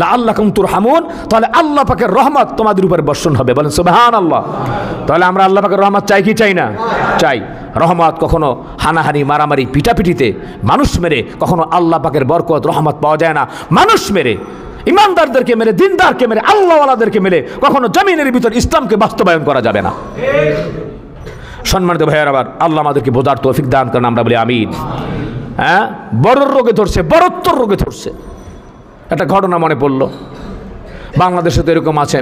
A: লাআল্লাকুম তুরহামুন, তাহলে আল্লাহ পাকের রহমত তোমাদের উপর বর্ষণ হবে, বলেন সুবহানাল্লাহ। তাহলে আমরা আল্লাহ পাকের রহমত চাই কি চাই না? চাই। রহমত কখনো হানাহানি, মারামারি, পিটাপিটিতে মানুষ মেরে কখনো আল্লাহ পাকের বরকত রহমত পাওয়া যায় না। মানুষ মেরে, ইমানদারদেরকে মেরে, দিনদারকে মেরে, আল্লাহওয়ালাদেরকে মেরে কখনো জমিনের ভিতর ইসলামকে বাস্তবায়ন করা যাবে না। সম্মানিত ভাইয়ের আল্লাহ আমাদেরকে বোঝার তৌফিক দান করেন, আমরা বলি আমিন। হ্যাঁ, বড় রোগে ধরছে, বড়ত্বর রোগে ধরছে। একটা ঘটনা মনে পড়ল, বাংলাদেশে তো এরকম আছে,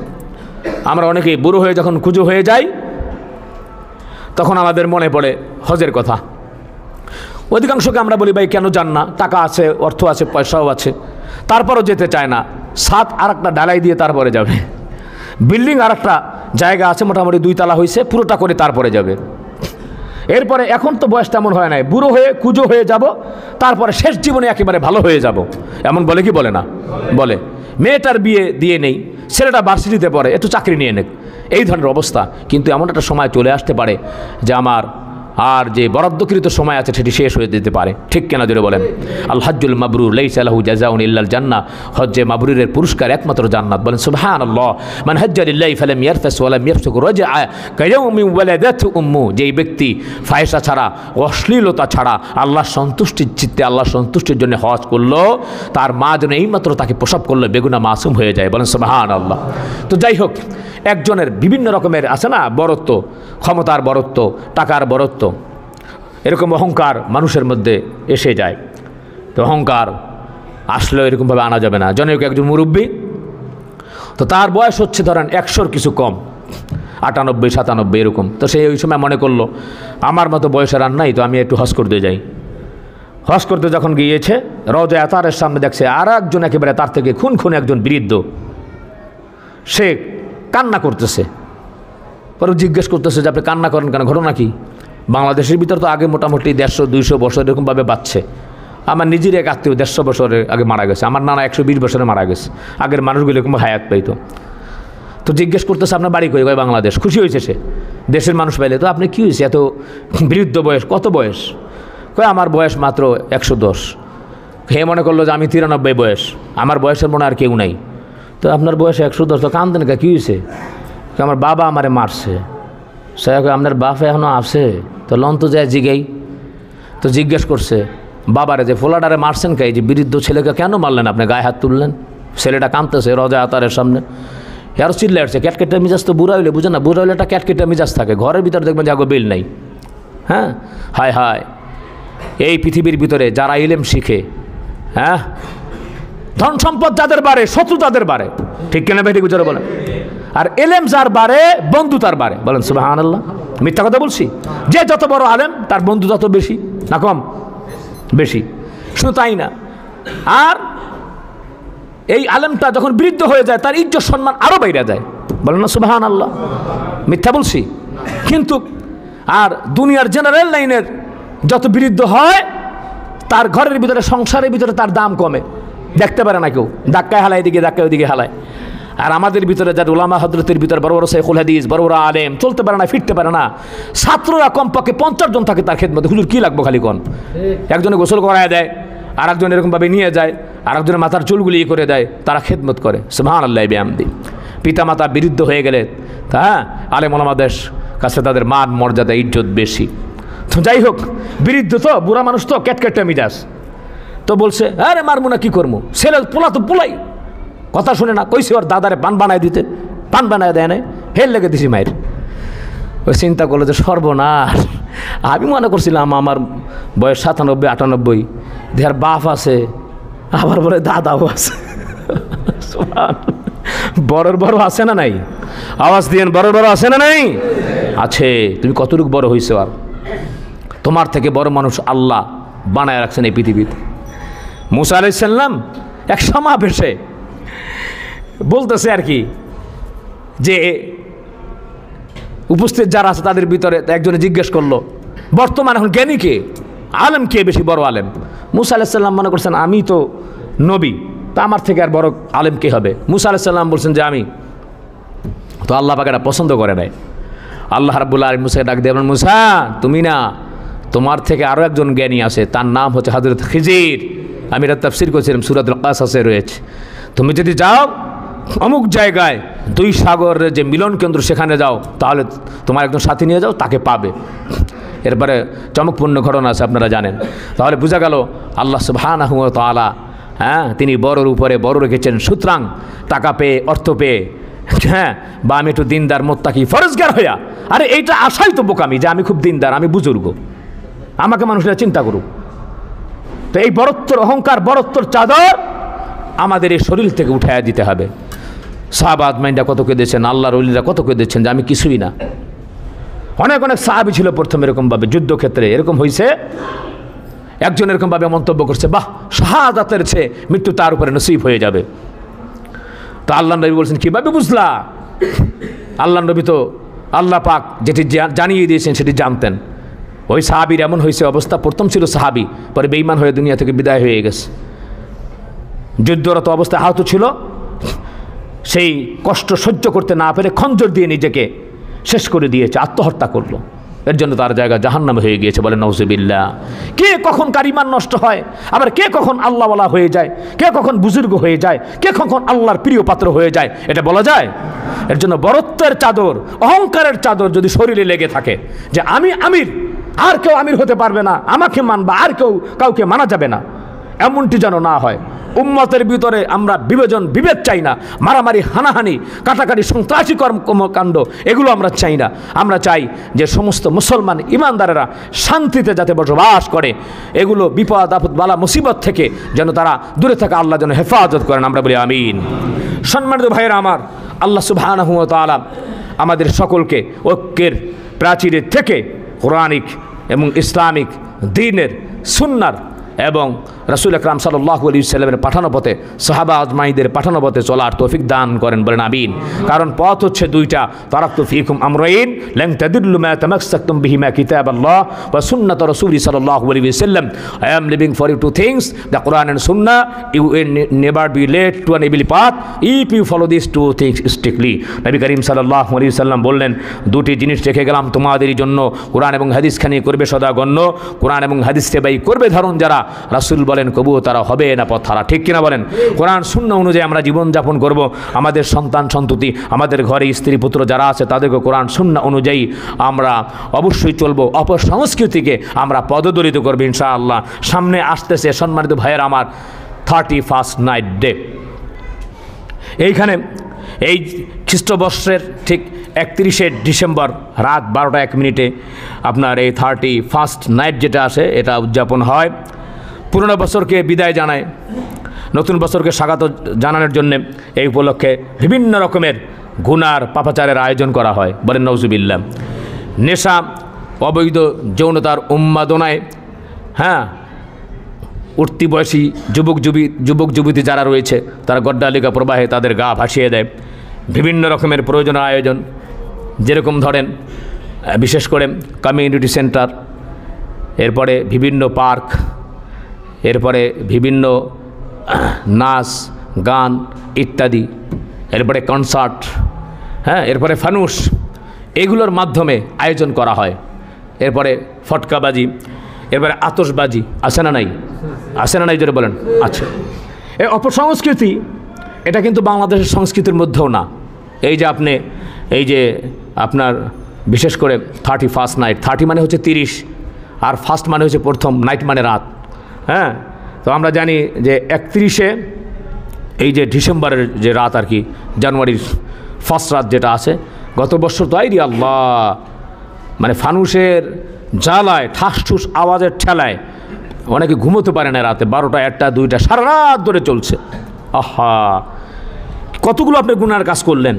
A: আমরা অনেকেই বুড়ো হয়ে যখন কুজো হয়ে যাই তখন আমাদের মনে পড়ে হজের কথা। অধিকাংশকে আমরা বলি ভাই কেন যান না, টাকা আছে, অর্থ আছে, পয়সাও আছে, তারপরও যেতে চায় না। সাত আর একটা ঢালাই দিয়ে তারপরে যাবে, বিল্ডিং আর একটা জায়গা আছে মোটামুটি 2 তলা হয়েছে, পুরোটা করে তারপরে যাবে। এরপরে এখন তো বয়স তেমন হয় নাই, বুড়ো হয়ে কুজো হয়ে যাব, তারপরে শেষ জীবনে একেবারে ভালো হয়ে যাব, এমন বলে কি বলে না? বলে। মেয়েটার বিয়ে দিয়ে নেই, ছেলেটা ভার্সিটিতে পড়ে, একটু চাকরি নিয়ে নেক, এই ধরনের অবস্থা। কিন্তু এমন একটা সময় চলে আসতে পারে যে আমার আর যে বরাদ্দকৃত সময় আছে সেটি শেষ হয়ে যেতে পারে, ঠিক কেনা জোরে বলেন? আল হাজ্জুল মাবরুর লাইসা লাহু জাযাউন ইল্লাল জান্নাহ, হজ্জে মাবরুরের পুরস্কার একমাত্র জান্নাত, বলেন সুবহানাল্লাহ। মান হাজ্জা লিল্লাহি ফালাম ইয়ারফাস ওয়া লাম ইয়াফসুক রাজআ কায়াউমিন ওয়ালাদাতহু উম্মু, যেই ব্যক্তি ফায়সা ছাড়া, অশ্লীলতা ছাড়া আল্লাহর সন্তুষ্টির চিত্তে, আল্লাহর সন্তুষ্টির জন্য হজ করলো, তার মা যেন এইমাত্র তাকে প্রসব করলো বেগুনা মাসুম হয়ে যায়, বলেন সুবহানাল্লাহ। তো যাই হোক, একজনের বিভিন্ন রকমের আছে না বরত্ব, ক্ষমতার বরত্ব, টাকার বরত্ব, এরকম অহংকার মানুষের মধ্যে এসে যায়। তো অহংকার আসলেও এরকমভাবে আনা যাবে না। জনৈক একজন মুরব্বী, তো তার বয়স হচ্ছে ধরেন 100-র কিছু কম, 98-97 এরকম। তো সে ওই সময় মনে করলো আমার মতো বয়সের আর নাই, তো আমি একটু হজ করতে যাই। হজ করতে যখন গিয়েছে, রওজা আতারের সামনে দেখছে আর একজন একেবারে তার থেকে খুন একজন বৃদ্ধ, সে কান্না করতেছে। পরে জিজ্ঞেস করতেছে যে আপনি কান্না করেন কেন, ঘটনা কি? বাংলাদেশের ভিতর তো আগে মোটামুটি 150-200 বছর এরকমভাবে বাঁচছে। আমার নিজের এক আত্মীয় 150 বছরের আগে মারা গেছে, আমার নানা 120 বছরে মারা গেছে। আগের মানুষগুলো এরকম হায়াত পাইতো। তো জিজ্ঞেস করতেছে আপনার বাড়ি কই? বাংলাদেশ। খুশি হয়েছে সে, দেশের মানুষ পাইলে। তো আপনি কী হয়েছে এত বৃদ্ধ বয়স, কত বয়স? কয় আমার বয়স মাত্র 110। হে মনে করলো যে আমি 93 বয়স, আমার বয়সের মনে আর কেউ নাই। তো আপনার বয়স 110, তো কান্দেন কা, কী হয়েছে? আমার বাবা আমারে মারছে। সে আপনার বাপ এখনও আছে? তো লন তো যায় জিগাই। তো জিজ্ঞেস করছে বাবারে যে ফোলাডারে মারছেন কে, যে বৃদ্ধ ছেলেকে কেন মারলেন, আপনি গায়ে হাত তুললেন? ছেলেটা কাঁদতেছে রওজা আতারের সামনে। আরও চিল্লা উঠছে, ক্যাটকেটটা মিজাজ তো বুড়া হইলে বুঝে না, বুড়া হইলে একটা ক্যাটকেটটা মিজাজ থাকে, ঘরের ভিতরে দেখবেন যে বিল নাই। হ্যাঁ, হায় হায়, এই পৃথিবীর ভিতরে যারা ইলম শিখে, হ্যাঁ, ধন সম্পদ যাদের বাড়ে, শত্রু তাদের বাড়ে, ঠিক কেনা বেঠিক বুঝারে বলেন। আর এলেম যার বাড়ে, বন্ধু তার বাড়ে, বলেন সুবহানাল্লাহ। মিথ্যা কথা বলছি? যে যত বড় আলেম তার বন্ধু তত বেশি না কম? বেশি। শুধু তাই না, আর এই আলেমটা যখন বৃদ্ধ হয়ে যায় তার ইজ্জত সম্মান আরও বাইরে যায়, বলেন না সুবহানাল্লাহ। মিথ্যা বলছি? কিন্তু আর দুনিয়ার জেনারেল লাইনের যত বৃদ্ধ হয় তার ঘরের ভিতরে, সংসারের ভিতরে তার দাম কমে, দেখতে পারে না কেউ, ধাক্কায় হালায় এদিকে, ধাক্কায় ওদিকে হালায়। আর আমাদের ভিতরে যার উলামা হযরতের ভিতরে বড় বড় শাইখুল হাদিস, বড় বড় আলেম, চলতে পারে না, ফিরতে পারে না, ছাত্ররা কমপক্ষে 50 জন থাকে তার খেদমতে। হুজুর কী লাগবো খালি কোন, একজনে গোসল করায় দেয়, আর একজন এরকমভাবে নিয়ে যায়, আর একজনের মাথার চুলগুলি করে দেয়, তারা খেদমত করে। সুবহানাল্লাহ বিহামদি। পিতা মাতা বিরুদ্ধ হয়ে গেলে তা আলেম ওলামাদের কাছে তাদের মান মর্যাদা ইজ্জত বেশি। তো যাই হোক, বৃদ্ধ তো, বুড়া মানুষ তো, ক্যাটকেটটা মিজাজ তো বলছে, আরে মারবো না, কী করবো, ছেলে পোলা তো পোলাই, কথা শুনে না। কইছে ওর দাদারে পান বানায় দিতে, পান বানায় দেয় না, হেল লেগে দিছি মায়ের। ওই চিন্তা করলো যে সর্বনাশ, আমি মনে করছিলাম আমার বয়স 97 98, দেহার বাপ আছে, আবার বলে দাদাও আছে। বড়র বড় আছে না নাই? আওয়াজ দিয়েন, বড় বড় আছে না নাই? আছে। তুমি কতটুকু বড় হয়েছো? আর তোমার থেকে বড় মানুষ আল্লাহ বানায় রাখছেন এই পৃথিবীতে। মুসা আলাইহিস সালাম এক সমাবেশে বলতেছে আর কি, যে উপস্থিত যারা আছে তাদের ভিতরে একজনে জিজ্ঞেস করলো, বর্তমান এখন জ্ঞানী কে, আলেম কে বেশি বড় আলেম? মুসা আলাইহিস সালাম মনে করছেন আমি তো নবী, তা আমার থেকে আর বড় আলেম কে হবে? মুসা আলাইহিস সালাম বলছেন যে আমি তো, আল্লাহ পাক এটা পছন্দ করে নাই। আল্লাহ রাব্বুল আলামিন মুসাকে ডাক দিয়ে বলেন, মুসা তুমি না, তোমার থেকে আরও একজন জ্ঞানী আছে, তার নাম হচ্ছে হযরত খিজির। আমি এটা তাফসীর করেছিলাম, সূরাতুল কাসাসে রয়েছে। তুমি যদি যাও অমুক জায়গায় 2 সাগরের যে মিলন কেন্দ্র, সেখানে যাও, তাহলে তোমার একজন সাথী নিয়ে যাও, তাকে পাবে। এরপরে চমকপূর্ণ ঘটনা আছে, আপনারা জানেন। তাহলে বোঝা গেল আল্লাহ সুবহানাহু ওয়া তাআলা, হ্যাঁ, তিনি বড়র উপরে বড় রেখেছেন। সুতরাং টাকা পেয়ে, অর্থ পেয়ে, হ্যাঁ, বা আমি একটু দিনদার মোত্তাকি ফরজগার হইয়া, আরে এইটা আশাই তো বোকামি যে আমি খুব দিনদার, আমি বুজুর্গ, আমাকে মানুষরা চিন্তা করুক। তো এই বড়ত্বর অহংকার, বড়ত্বর চাদর আমাদের এই শরীর থেকে উঠাইয়া দিতে হবে। সাহাবা আজমাইনরা কত কেঁদেছেন, আল্লাহর ওলিরা কত কেঁদেছেন যে আমি কিছুই না। অনেক অনেক সাহাবী ছিল প্রথমে এরকমভাবে, যুদ্ধক্ষেত্রে এরকম হয়েছে, একজন এরকমভাবে মন্তব্য করছে, বাহ, শাহাদাতের চেয়ে মৃত্যু তার উপরে নসিব হয়ে যাবে। তো আল্লাহ নবী বলছেন, কীভাবে বুঝলা? আল্লাহ নবী তো আল্লাহ পাক যেটি জানিয়ে দিয়েছেন সেটি জানতেন। ওই সাহাবীর এমন হয়েছে অবস্থা, প্রথম ছিল সাহাবী, পরে বেঈমান হয়ে দুনিয়া থেকে বিদায় হয়ে গেছে। যুদ্ধরত অবস্থায় আহত ছিল, সেই কষ্ট সহ্য করতে না পেরে খঞ্জর দিয়ে নিজেকে শেষ করে দিয়েছে, আত্মহত্যা করলো। এর জন্য তার জায়গা জাহান্নামে হয়ে গিয়েছে, বলে নাউজুবিল্লাহ। কে কখন কার ঈমান নষ্ট হয়, আবার কে কখন আল্লাহওয়ালা হয়ে যায়, কে কখন বুজুর্গ হয়ে যায়, কে কখন আল্লাহর প্রিয় পাত্র হয়ে যায়, এটা বলা যায়? এর জন্য বড়ত্বের চাদর, অহংকারের চাদর যদি শরীরে লেগে থাকে, যে আমি আমির, আর কেউ আমির হতে পারবে না, আমাকে মানবা, আর কেউ কাউকে মানা যাবে না, এমনটি যেন না হয়। উম্মতের ভিতরে আমরা বিভাজন বিভেদ চাই না, মারামারি, হানাহানি, কাটাকাটি, সন্ত্রাসী কর্মকাণ্ড, এগুলো আমরা চাই না। আমরা চাই যে সমস্ত মুসলমান ইমানদারেরা শান্তিতে যাতে বসবাস করে, এগুলো বিপদ আপদ বালা মুসিবত থেকে যেন তারা দূরে থাকে, আল্লাহ যেন হেফাজত করেন, আমরা বলি আমিন। সম্মানিত ভাইয়েরা আমার, আল্লাহ সুবহানাহু ওয়া তাআলা আমাদের সকলকে ঐক্যের প্রাচীরের থেকে কোরআনিক এবং ইসলামিক দ্বীনের, সুন্নার এবং রাসূল আকরাম সাল্লাল্লাহু আলাইহি ওয়াসাল্লামের পাঠানো পথে, সাহাবা আজমাইনদের পাঠানো পথে চলার তৌফিক দান করেন, বলেন আমিন। কারণ পথ হচ্ছে দুইটা, তারাকতু ফীকুম আমরাইন লান তাদিল্লু মা তামাসসাকতুম বিহিমা কিতাবাল্লাহ ওয়া সুন্নাত রাসূলি সাল্লাল্লাহু আলাইহি ওয়াসাল্লাম। I am living for you two things, the Quran and Sunnah. You will never be led to an evil path if you follow this two things strictly. নবী করিম সাল্লাল্লাহু আলাইহি ওয়াসাল্লাম বললেন, দুটি জিনিস রেখে গেলাম তোমাদেরই জন্য, কোরআন এবং হাদিস খানি করবে সদা গণ্য, কোরআন এবং হাদিস সেবাই করবে ধারণ যারা, রাসূল বলেন কবুও তারা হবে না পথহারা, ঠিক কিনা বলেন? কোরআন সুন্নাহ অনুযায়ী আমরা জীবনযাপন করব, আমাদের সন্তান সন্ততি, আমাদের ঘরে স্ত্রী পুত্র যারা আছে তাদেরকে কোরআন সুন্নাহ অনুযায়ী আমরা অবশ্যই চলবো, অপসংস্কৃতিকে আমরা পদদলিত করবো ইনশাআল্লাহ। সামনে আসতেছে সম্মানিত ভাইয়ের আমার 31st নাইট ডে। এইখানে এই খ্রিস্টবর্ষের ঠিক 31শে ডিসেম্বর রাত 12টা 1 মিনিটে আপনার এই 31st নাইট যেটা আসে এটা উদযাপন হয়। পুরনো বছরকে বিদায় জানায়, নতুন বছরকে স্বাগত জানানোর জন্য এই উপলক্ষে বিভিন্ন রকমের গুনার পাপাচারের আয়োজন করা হয়। বলেন নাউজুবিল্লাহ। নেশা, অবৈধ যৌনতার উন্মাদনায় হ্যাঁ উঠতি বয়সী যুবক যুবতী যারা রয়েছে তারা গড্ডালিকা প্রবাহে তাদের গা ভাসিয়ে দেয়। বিভিন্ন রকমের প্রয়োজনীয় আয়োজন, যেরকম ধরেন বিশেষ করে কমিউনিটি সেন্টার, এরপরে বিভিন্ন পার্ক, এরপরে বিভিন্ন নাচ গান ইত্যাদি, এরপরে কনসার্ট, হ্যাঁ, এরপরে ফানুস, এগুলোর মাধ্যমে আয়োজন করা হয়। এরপরে ফটকাবাজি, এরপরে আতশবাজি, আছে না নাই? আছে না নাই জোরে বলেন? আচ্ছা, এই অপসংস্কৃতি এটা কিন্তু বাংলাদেশের সংস্কৃতির মধ্যেও না। এই যে আপনি এই যে আপনার বিশেষ করে 31st নাইট, 30 মানে হচ্ছে 30, আর ফার্স্ট মানে হচ্ছে প্রথম, নাইট মানে রাত। হ্যাঁ, তো আমরা জানি যে 31শে এই যে ডিসেম্বরের যে রাত আর কি, জানুয়ারির ফার্স্ট রাত যেটা আছে, গত বছর তো আইরি আল্লাহ, মানে ফানুসের জ্বালায় ঠাস আওয়াজের ঠেলায় অনেকে ঘুমোতে পারে না রাতে, 12টা 1টা 2টা সারা রাত ধরে চলছে। আহা, কতগুলো আপনি গুনার কাজ করলেন।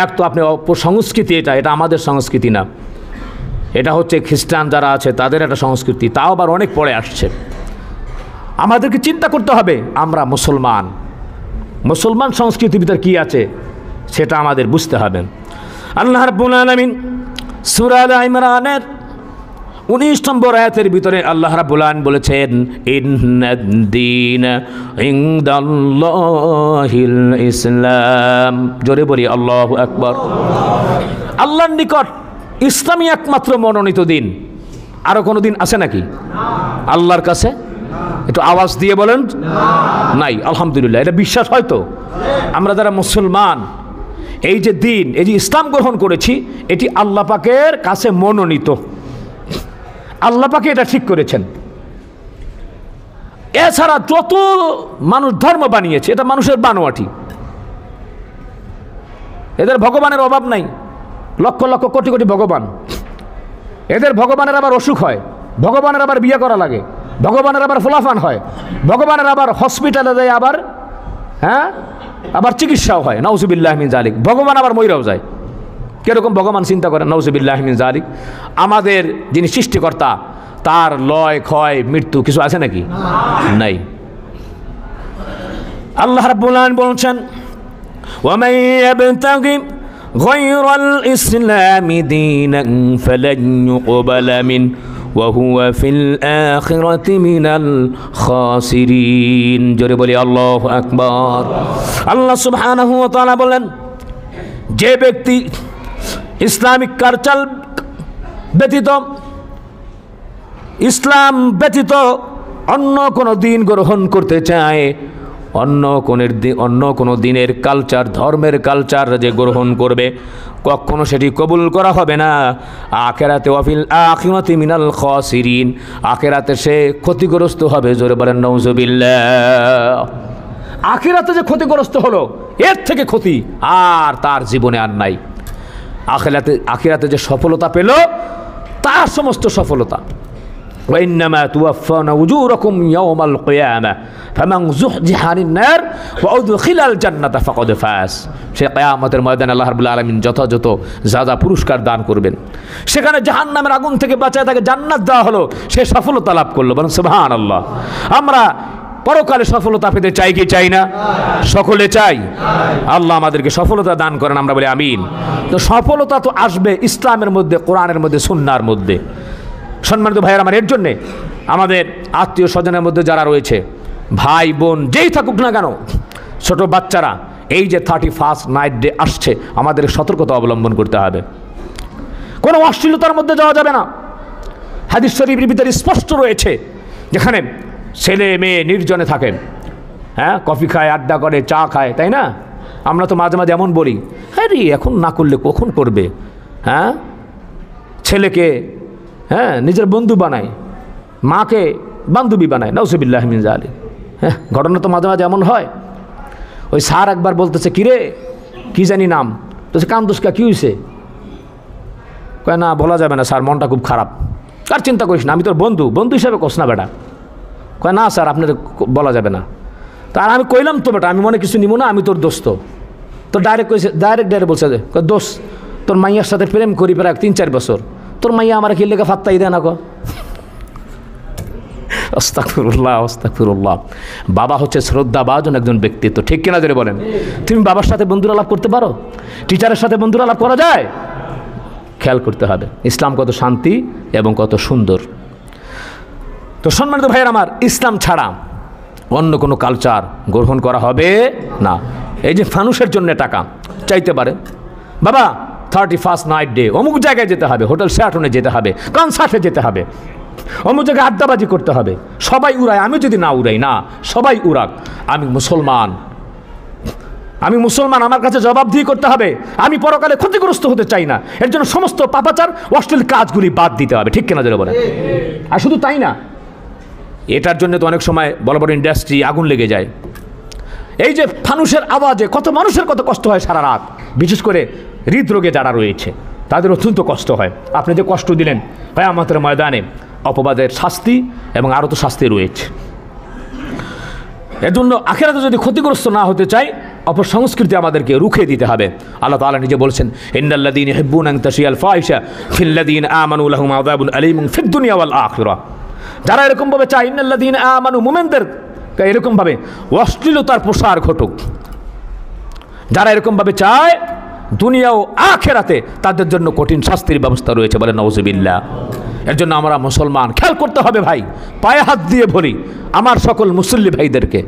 A: এক তো আপনি অপসংস্কৃতি, এটা আমাদের সংস্কৃতি না, এটা হচ্ছে খ্রিস্টান যারা আছে তাদের একটা সংস্কৃতি, তাও আবার অনেক পরে আসছে। আমাদেরকে চিন্তা করতে হবে, আমরা মুসলমান সংস্কৃতির ভিতর কী আছে সেটা আমাদের বুঝতে হবে। আল্লাহ রাব্বুল আলামিন সূরা আলে ইমরানের 19 নম্বর আয়াতের ভিতরে আল্লাহ রাব্বুল আলামিন বলেছেন, ইন্নাদ-দীনা ইনদাল্লাহিল ইসলাম। জোরে বলি আল্লাহু আকবার। আল্লাহর নিকট ইসলামই একমাত্র মনোনীত দিন। আরও কোনো দিন আছে নাকি আল্লাহর কাছে? একটু আওয়াজ দিয়ে বলেন নাই। আলহামদুলিল্লাহ, এটা বিশ্বাস হয়তো আমরা যারা মুসলমান এই যে দিন, এই যে ইসলাম গ্রহণ করেছি, এটি আল্লাহ পাকের কাছে মনোনীত। আল্লাহ পাকে এটা ঠিক করেছেন। এছাড়া যত মানুষ ধর্ম বানিয়েছে এটা মানুষের বানোয়াটি। এদের ভগবানের অভাব নাই, লক্ষ লক্ষ কোটি কোটি ভগবান। এদের ভগবানের আবার অসুখ হয়, ভগবানের আবার বিয়ে করা লাগে, ভগবানের আবার ফলাফান হয়, ভগবানের আবার হসপিটালে যায়, আবার হ্যাঁ আবার চিকিৎসাও হয়। নাউজুবিল্লাহ মিন যালিক। ভগবান আবার মইরাও যায়। কীরকম ভগবান চিন্তা করেন? নাউজুবিল্লাহ মিন যালিক। আমাদের যিনি সৃষ্টিকর্তা তার লয় ক্ষয় মৃত্যু কিছু আছে নাকি? নাই। আল্লাহ রাব্বুল আলামিন বলছেন, ওয়ামান ইয়াবতাগি গায়রাল ইসলামি দীনান ফালান ইউকবালা মিন ওয়া হুয়া ফিল আখিরাতি মিনাল খাসিরিন। জোরে বলি আল্লাহু আকবার। আল্লাহ সুবহানাহু ওয়া তাআলা বলেন, যে ব্যক্তি ইসলামিক কালচার ব্যতীত, ইসলাম ব্যতীত অন্য কোনো দিন গ্রহণ করতে চায়, অন্য কোনো দিনের কালচার, ধর্মের কালচার যে গ্রহণ করবে, কখনো সেটি কবুল করা হবে না। আখিরাতে ওয়াফিল আখিরাতি মিনাল খাসিরিন, আখিরাতে সে ক্ষতিগ্রস্ত হবে। জোরে বলেন নাউজুবিল্লাহ। আখিরাতে যে ক্ষতিগ্রস্ত হলো, এর থেকে ক্ষতি আর তার জীবনে আর নাই। আখিরাতে যে সফলতা পেল, তার সমস্ত সফলতা। وإنما توفون أجوركم يوم القيامة فمن زحزح عن النار وأدخل الجنة فقد فاز। সে কিয়ামতের ময়দানে আল্লাহ রাব্বুল আলামিন যথাযথ যা পুরস্কার দান করবেন। সেখানে জাহান্নামের আগুন থেকে বাঁচায় তাকে জান্নাত দেওয়া হলো, সে সফলতা লাভ করলো। বলেন সুবহানাল্লাহ। আমরা পরকালে সফলতা পেতে চাই কি চাই না? সকলে চাই। আল্লাহ আমাদেরকে সফলতা দান করেন, আমরা বলি আমিন। তো সফলতা তো আসবে ইসলামের মধ্যে, কোরআনের মধ্যে, সুন্নাহর মধ্যে। সম্মানিত ভাইয়ের আমার, এর জন্যে আমাদের আত্মীয় স্বজনের মধ্যে যারা রয়েছে, ভাই বোন যেই থাকুক না কেন, ছোট বাচ্চারা, এই যে 31st নাইট ডে আসছে, আমাদের সতর্কতা অবলম্বন করতে হবে। কোনো অশ্লীলতার মধ্যে যাওয়া যাবে না। হাদিস শরীফের ভিতরে স্পষ্ট রয়েছে, যেখানে ছেলে মেয়ে নির্জনে থাকে, হ্যাঁ, কফি খায়, আড্ডা করে, চা খায়, তাই না? আমরা তো মাঝে মাঝে এমন বলি, হ্যাঁ রে এখন না করলে কখন করবে? হ্যাঁ, ছেলেকে হ্যাঁ নিজের বন্ধু বানায়, মাকে বান্ধবী বানায়। নাউজুবিল্লাহ মিন যালিক। হ্যাঁ, ঘটনা তো মাঝে মাঝে এমন হয়। ওই স্যার একবার বলতেছে, কিরে কী জানি নাম, তো কান্দুসকা কী হয়েছে? কয় না বলা যাবে না স্যার, মনটা খুব খারাপ। আর চিন্তা করিস না, আমি তোর বন্ধু, বন্ধু হিসাবে কস না বেটা। কয় না স্যার আপনাদের বলা যাবে না। তার আমি কইলাম তো বেটা, আমি মনে কিছু নিব না, আমি তোর দোস্ত। তো ডাইরেক্ট কইছে, ডাইরেক্ট বলছে যে দোস্ত তোর মাইয়ার সাথে প্রেম করি প্রায় 3-4 বছর, তোর মাইয়া আমার কি লেগে ফাত্তাই দেয় না গো। আস্তাগফিরুল্লাহ আস্তাগফিরুল্লাহ। বাবা হচ্ছে শ্রদ্ধাভাজন একজন ব্যক্তিত্ব, ঠিক কিনা ধরে বলেন? তুমি বাবার সাথে বন্ধুরা লাভ করতে পারো? টিচারের সাথে বন্ধুরা লাভ করা যায়? খেয়াল করতে হবে ইসলাম কত শান্তি এবং কত সুন্দর। তো সম্মানিত ভাইয়ের আমার, ইসলাম ছাড়া অন্য কোনো কালচার গ্রহণ করা হবে না। এই যে ফানুসের জন্য টাকা চাইতে পারে, বাবা 31st নাইট ডে অমুক জায়গায় যেতে হবে, হোটেল শেরাটনে যেতে হবে, কনসার্টে যেতে হবে, অমুক জায়গায় আড্ডাবাজি করতে হবে। সবাই উড়ায়, আমি যদি না উড়াই, না সবাই উড়াক, আমি মুসলমান, আমি মুসলমান, আমার কাছে জবাবদিহি করতে হবে। আমি পরকালে ক্ষতিগ্রস্ত হতে চাই না। এর জন্য সমস্ত পাপাচার অশ্লীল কাজগুলি বাদ দিতে হবে, ঠিক কিনা জোরে বলেন? আর শুধু তাই না, এটার জন্য তো অনেক সময় বড় বড় ইন্ডাস্ট্রি আগুন লেগে যায়। এই যে ফানুসের আওয়াজে কত মানুষের কত কষ্ট হয় সারা রাত, বিশেষ করে হৃদরোগে যারা রয়েছে তাদের অত্যন্ত কষ্ট হয়। আপনি যে কষ্ট দিলেন কিয়ামতের ময়দানে অপবাদের শাস্তি এবং আরও তো শাস্তি রয়েছে। এর জন্য আখিরাতে যদি ক্ষতিগ্রস্ত না হতে চাই, অপসংস্কৃতি আমাদেরকে রুখে দিতে হবে। আল্লাহ তাআলা নিজে বলছেন, ইন্নাল্লাযীনা ইউহিব্বুনা আন তাশিয়াল ফাহিশা ফিল্লাযীনা আমানু লাহুম আযাবুন আলীমুন ফিদ দুনিয়া ওয়াল আখিরাহ। যারা এরকমভাবে চায়, ইন্নাল্লাযীনা আমানু, মুমিনদের এরকমভাবে অশ্লীলতার প্রসার ঘটুক, যারা এরকমভাবে চায় দুনিয়া ও আখিরাতে তাদের জন্য কঠিন শাস্তির ব্যবস্থা রয়েছে, বলে নাউযুবিল্লাহ। এর জন্য আমরা মুসলমান খেয়াল করতে হবে ভাই, পায়ে হাত দিয়ে বলি আমার সকল মুসল্লি ভাইদেরকে,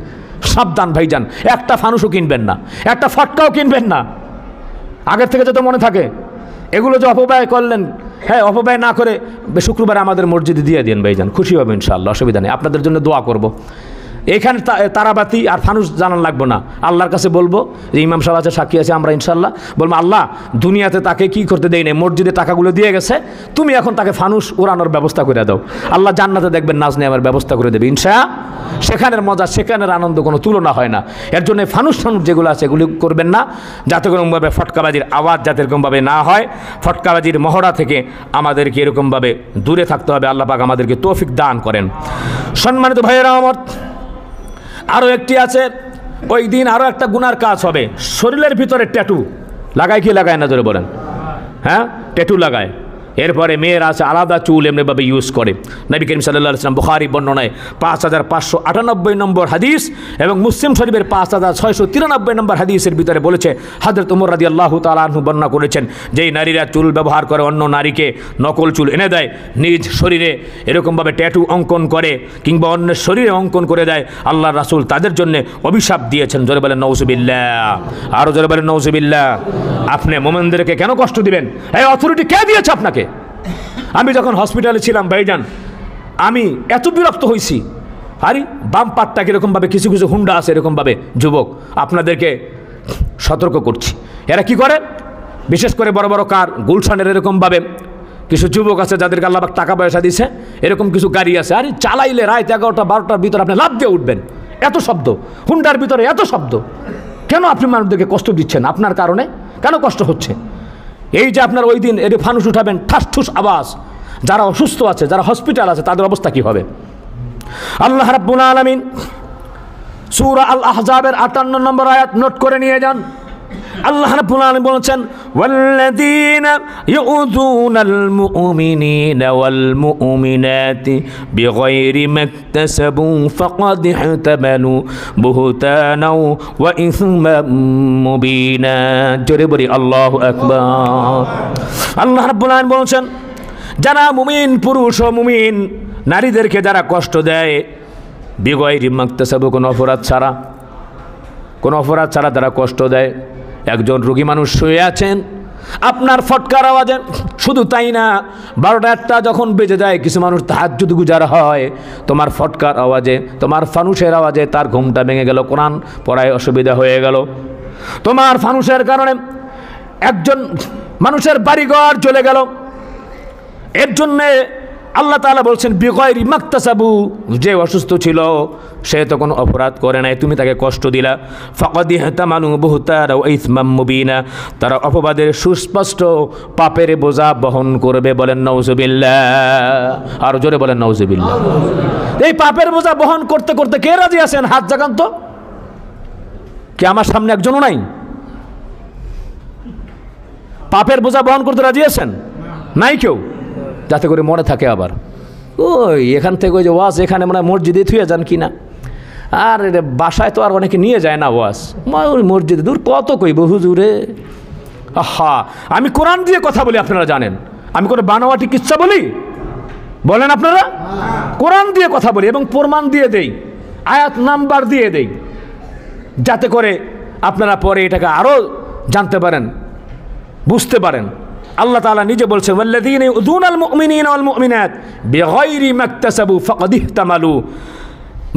A: সাবধান ভাইজান, একটা ফানুসও কিনবেন না, একটা ফটকাও কিনবেন না। আগের থেকে যাতে মনে থাকে, এগুলো যে অপব্যয় করলেন, হ্যাঁ অপব্যয় না করে শুক্রবার আমাদের মসজিদে দিয়ে দিন ভাইজান, খুশি হবে ইনশাআল্লাহ, অসুবিধা নেই। আপনাদের জন্য দোয়া করব। এখানে তারাবাতি আর ফানুস জানান লাগবো না, আল্লাহর কাছে বলবো যে ইমাম সাহেব আছে, সাক্ষী আছে, আমরা ইনশাল্লাহ বলবো, আল্লাহ দুনিয়াতে তাকে কি করতে দেই নাই, মসজিদে টাকাগুলো দিয়ে গেছে, তুমি এখন তাকে ফানুস উড়ানোর ব্যবস্থা করে দাও। আল্লাহ জান্নাতে দেখবেন নাজ নেওয়ার ব্যবস্থা করে দেবে ইনশাআল্লাহ। সেখানের মজা, সেখানের আনন্দ কোনো তুলনা হয় না। এর জন্য ফানুস যেগুলো আছে এগুলি করবেন না, যাতে কোনোভাবে ফটকাবাজির আওয়াজ যাতে এরকমভাবে না হয়। ফটকাবাজির মহড়া থেকে আমাদেরকে এরকমভাবে দূরে থাকতে হবে। আল্লাহ পাক আমাদেরকে তৌফিক দান করেন। সম্মানিত ভাইয়েরা আমার, আরও একটি আছে, ওই দিন আরও একটা গুনার কাজ হবে। শরীরের ভিতরে ট্যাটু লাগায় কি লাগায় না জোরে বলেন? হ্যাঁ, ট্যাটু লাগায়। এরপরে মেয়েরা আছে আলাদা চুল এমনিভাবে ইউজ করে। নবী করিম সাল্লাল্লাহু আলাইহি ওয়াসাল্লাম বুখারী বর্ণনায় 5598 নম্বর হাদিস এবং মুসলিম শরীফের 5693 নম্বর হাদিসের ভিতরে বলেছে, হযরত ওমর রাদিয়াল্লাহু তাআলা আনহু বর্ণনা করেছেন, যেই নারীরা চুল ব্যবহার করে অন্য নারীকে নকল চুল এনে দেয়, নিজ শরীরে এরকমভাবে ট্যাটু অঙ্কন করে কিংবা অন্যের শরীরে অঙ্কন করে দেয়, আল্লাহর রাসূল তাদের জন্য অভিশাপ দিয়েছেন। জোরে বলেন নাউযুবিল্লাহ, আরও জোরে বলেন নাউযুবিল্লাহ। আপনি মোমেনদেরকে কেন কষ্ট দিবেন? এই অথরিটি কে দিয়েছে আপনাকে? আমি যখন হসপিটালে ছিলাম ভাইজান, আমি এত বিরক্ত হয়েছি। আরে বাম পাটটা কীরকমভাবে কিছু কিছু হুন্ডা আছে এরকমভাবে যুবক, আপনাদেরকে সতর্ক করছি, এরা কি করে, বিশেষ করে বড় বড় কার, গুলশানের এরকমভাবে কিছু যুবক আছে যাদেরকে আল্লাহ পাক টাকা পয়সা দিয়েছে, এরকম কিছু গাড়ি আছে, আরে চালাইলে রাত 11টা 12টার ভিতরে আপনি লাফ দিয়ে উঠবেন, এত শব্দ, হুন্ডার ভিতরে এত শব্দ। কেন আপনি মানুষদেরকে কষ্ট দিচ্ছেন? আপনার কারণে কেন কষ্ট হচ্ছে? এই যে আপনার ওই দিন এটি ফানুস উঠাবেন, ঠাস ঠুস আওয়াজ, যারা অসুস্থ আছে, যারা হসপিটাল আছে, তাদের অবস্থা কি হবে? আল্লাহ রাব্বুল আলামিন সূরা আল আহজাবের 58 নম্বর আয়াত নোট করে নিয়ে যান। আল্লাহ রাব্বুল আলামিন বলেছেন, ওয়াল্লাযীনা ইউযুনাল মুমিনিনা ওয়াল মুমিনাতি বিগাইরি মাকতাসাবু ফাকাদ ইহতামালু বুহতানাও ওয়া ইসমান মুবিনা। জোরে বলি আল্লাহু আকবার। আল্লাহ রাব্বুল আলামিন বলেছেন, যারা মুমিন পুরুষ ও মুমিন নারীদেরকে যারা কষ্ট দেয়, বিগাইরি মাকতাসাবু, কোনো অপরাধ ছাড়া তারা কষ্ট দেয়। একজন রোগী মানুষ শুয়ে আছেন, আপনার ফটকার আওয়াজে, শুধু তাই না, 12টা 1টা যখন বেজে যায়, কিছু মানুষ তাহাজ্জুদ গুজার হয়, তোমার ফটকার আওয়াজে, তোমার ফানুসের আওয়াজে তার ঘুমটা ভেঙে গেল, কোরআন পড়ায় অসুবিধা হয়ে গেল। তোমার ফানুসের কারণে একজন মানুষের বাড়িঘর চলে গেল। এর জন্যে আল্লাহ তাআলা বলছেন বিগয়রি মাকতাসাবু, যে অসুস্থ ছিল সে তো কোনো অপরাধ করে নাই, তুমি তাকে কষ্ট দিলা। ফাকাদ ইহতামালু বুহতানা ওয়া ইসমাম মুবিনা, তারা অপবাদের সুস্পষ্ট পাপের বোঝা বহন করবে। বলেন নাউজুবিল্লাহ, আর জোরে বলেন নাউজুবিল্লাহ। এই পাপের বোঝা বহন করতে করতে কে রাজি আছেন? হাত জাগান তো। কি আমার সামনে একজনও নাই? পাপের বোঝা বহন করতে রাজি আছেন? নাই কেউ? যাতে করে মনে থাকে আবার ওই এখান থেকে ওই যে ওয়াজ এখানে মনে হয় মসজিদে থুয়ে যান কি না, আর বাসায় তো আর অনেকে নিয়ে যায় না ওয়াজ, ওই মসজিদে দূর কত কইব হুজুরে। আহা, আমি কোরআন দিয়ে কথা বলি, আপনারা জানেন আমি কোনো বানোয়াটি কিচ্ছা বলি? বলেন আপনারা? কোরআন দিয়ে কথা বলি এবং প্রমাণ দিয়ে দেই, আয়াত নাম্বার দিয়ে দেই, যাতে করে আপনারা পরে এটাকে আরও জানতে পারেন, বুঝতে পারেন। আল্লাহ তাআলা নিজে বলছেন ওয়াল্লাযীনা ইউযুনাল মুমিনিনা ওয়াল মুমিনাত বিগাইরি মাকতাসাবু ফাকাদ ইহতামালু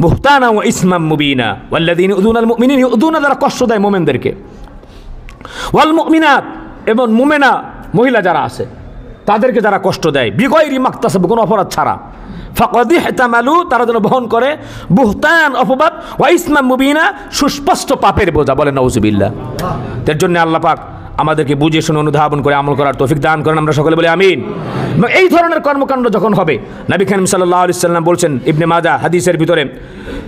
A: বুহতানা ওয়া ইসমাম মুবিনা। ওয়াল্লাযীনা ইউযুনাল মুমিনিনা, ইউযুনা যারা কষ্ট দেয় মুমিনদেরকে, ওয়াল মুমিনাত এবং মুমিনা মহিলা যারা আছে তাদেরকে যারা কষ্ট দেয়, বিগাইরি মাকতাসাবু কোনো অপরাধ ছাড়া, ফাকাদ ইহতামালু তারা যেন বহন করে বুহতান অপবাদ, ওয়া ইসমাম মুবিনা সুস্পষ্ট পাপের বোঝা। বলেন নাউজুবিল্লাহ। এর জন্য আল্লাহ পাক আমাদেরকে বুঝে শুনে অনুধাবন করে আমল করার তৌফিক দান করেন, আমরা সকলে বলি আমিন। এই ধরনের কর্মকাণ্ড যখন হবে, নবী করিম সাল্লাল্লাহু আলাইহি সাল্লাম বলছেন, ইবনে মাজাহ হাদিসের ভিতরে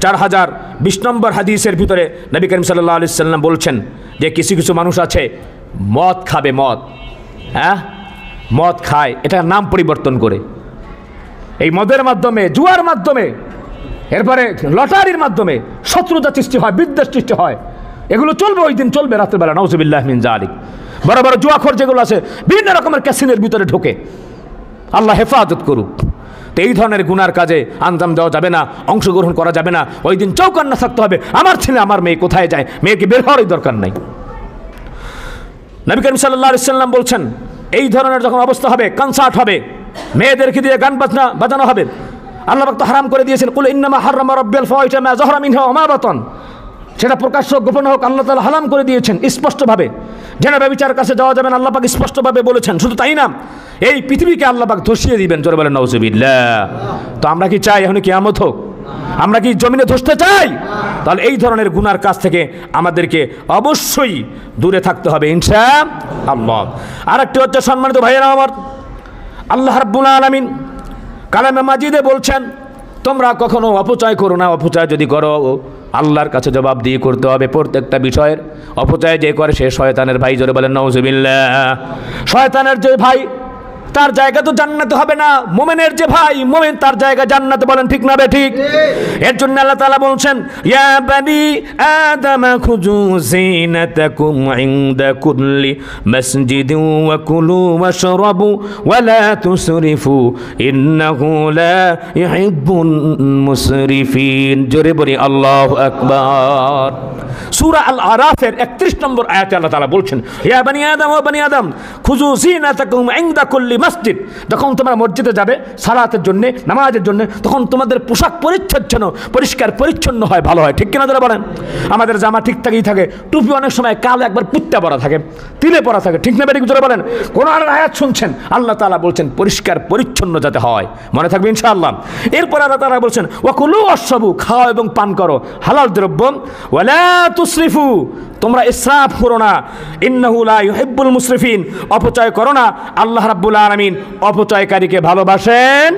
A: 4020 নম্বর হাদিসের ভিতরে নবী করিম সাল্লাল্লাহু আলাইহি সাল্লাম বলছেন যে কিছু কিছু মানুষ আছে মদ খাবে, মদ, হ্যাঁ মদ খায়, এটার নাম পরিবর্তন করে, এই মদের মাধ্যমে, জুয়ার মাধ্যমে, এরপরে লটারির মাধ্যমে শত্রুতা সৃষ্টি হয়, বিদ্বেষ সৃষ্টি হয়। এগুলো চলবে, ওই দিন চলবে রাত্রেবেলা। নাউজুবিল্লাহ মিন যালিক। বড় বড় জুয়াখোর যেগুলো আছে বিভিন্ন রকমের ক্যাসিনের ভিতরে ঢোকে, আল্লাহ হেফাজত করুক। তো এই ধরনের গুনার কাজে আঞ্জাম দেওয়া যাবে না, অংশগ্রহণ করা যাবে না। ওই দিন চৌকান্না থাকতে হবে, আমার ছেলে আমার মেয়ে কোথায় যায়, মেয়েকে বের হওয়ারই দরকার নাই। নবী করিম সাল্লাল্লাহু আলাইহি সাল্লাম বলছেন এই ধরনের যখন অবস্থা হবে, কনসার্ট হবে, মেয়েদেরকে দিয়ে গান বাজানো হবে, আল্লাহ পাক তো হারাম করে দিয়েছেন, কুল ইন্নামা হাররামা রাব্বিয়াল ফাওয়াহিশা মা যাহরা মিনহা ওয়া মা বাতান। সেটা প্রকাশ্য গোপন হোক, আল্লাহ তাআলা হারাম করে দিয়েছেন স্পষ্টভাবে। জেনা ব্যভিচারের কাছে যাওয়া যাবে না, আল্লাহ পাক স্পষ্টভাবে বলেছেন। শুধু তাই না, এই পৃথিবীকে আল্লাহ পাক ধসিয়ে দিবেন। জোরে বলেন নাউজুবিল্লাহ। তো আমরা কি চাই এখন কিয়ামত হোক? আমরা কি জমিনে ধসতে চাই? তাহলে এই ধরনের গুনার কাজ থেকে আমাদেরকে অবশ্যই দূরে থাকতে হবে ইনশাআল্লাহ। আরেকটি হচ্ছে সম্মানিত ভাইয়েরা আমার, আল্লাহ রাব্বুল আলামিন কালামে মাজিদে বলছেন তোমরা কখনো অপচয় করো না, অপচয় যদি করো আল্লাহর কাছে জবাব দিয়ে করতে হবে প্রত্যেকটা বিষয়ের। অপচয় যে করে সে শয়তানের ভাই। জোরে বলেন নাউজুবিল্লাহ। শয়তানের যে ভাই তার জায়গা তো জান্নাতে হবে না, মুমিনের যে ভাই মুমিন তার জায়গা জান্নাতে। বলেন ঠিক না বেঠিক? এর জন্য আল্লাহ তাআলা বলছেন ইয়া বানি আদম খুযু যিনাতাকুম ইনদা কুল্লি মাসজিদিন ওয়া কুলু ওয়াশরাবু ওয়া লা তুসরিফু ইন্নাহু লা ইউহিব্বুল মুসরিফিন। জোরে বলি আল্লাহু আকবার। সূরা আল আরাফের 31 নম্বর আয়াতে আল্লাহ তাআলা বলছেন ইয়া বানি আদম, ও বানি আদম খুযু যিনাতাকুম ইনদা কুল্লি মসজিদ। যখন তোমরা মসজিদে যাবে সালাতের জন্য, নামাজের জন্য, তখন তোমাদের পোশাক পরিচ্ছদ যেন পরিষ্কার পরিচ্ছন্ন হয়, ভালো হয়। ঠিক কিনা যারা বলেন? আমাদের জামা ঠিকঠাকই থাকে, টুপি অনেক সময় কালো একবার পুত্তা পরা থাকে, তিলে পরা থাকে। ঠিক না বেঠিক? যারা বলেন কোরআনের আয়াত শুনছেন, আল্লাহ তাআলা বলছেন পরিষ্কার পরিচ্ছন্ন যাতে হয়। মনে থাকবে ইনশাআল্লাহ। এরপর আল্লাহ তাআলা বলছেন ওয়াকুলু ওয়াশরাবু, খাও এবং পান করো হালাল দ্রব্য, ওয়ালা তুসরিফু, তোমরা ইসরাফ করো না, ইন্নাহু লা ইউহিব্বুল মুসরিফিন, অপচয় করো না। আল্লাহ রাব্বুল আলামিন অপচয়কারীকে ভালোবাসেন।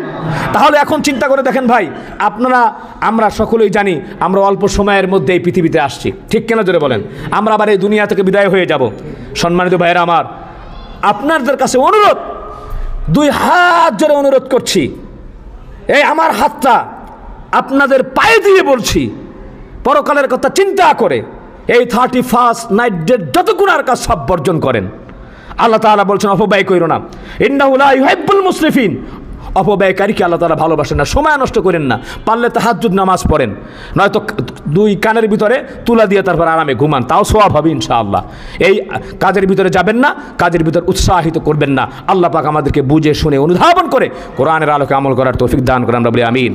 A: তাহলে এখন চিন্তা করে দেখেন ভাই, আপনারা আমরা সকলেই জানি আমরা অল্প সময়ের মধ্যে এই পৃথিবীতে আসছি। ঠিক কেন জোরে বলেন? আমরা আবার এই দুনিয়া থেকে বিদায় হয়ে যাব। সম্মানিত ভাইরা আমার, আপনাদের কাছে অনুরোধ, দুই হাত জোরে অনুরোধ করছি, এই আমার হাতটা আপনাদের পায়ে দিয়ে বলছি, পরকালের কথা চিন্তা করে এই 31 নাইট ডে যত গুনার কাজ সব বর্জন করেন। আল্লাহ তাআলা বলছেন অপব্যয় কইরো না, ইন্নাহু লা ইউহিব্বুল মুসরিফিন, অপব্যয়কারীকে আল্লাহ তাআলা ভালোবাসেন না। সময় নষ্ট করেন না, পারলে তাহাজ্জুদ নামাজ পড়েন, নয়তো দুই কানের ভিতরে তুলা দিয়ে তারপর আরামে ঘুমান, তাও সওয়াব হবে ইনশাআল্লাহ। এই কাজের ভিতরে যাবেন না, কাজের ভিতর উৎসাহিত করবেন না। আল্লাহ পাক আমাদেরকে বুঝে শুনে অনুধাবন করে কোরআনের আলোকে আমল করার তৌফিক দান করেন। আমরা বলি আমিন।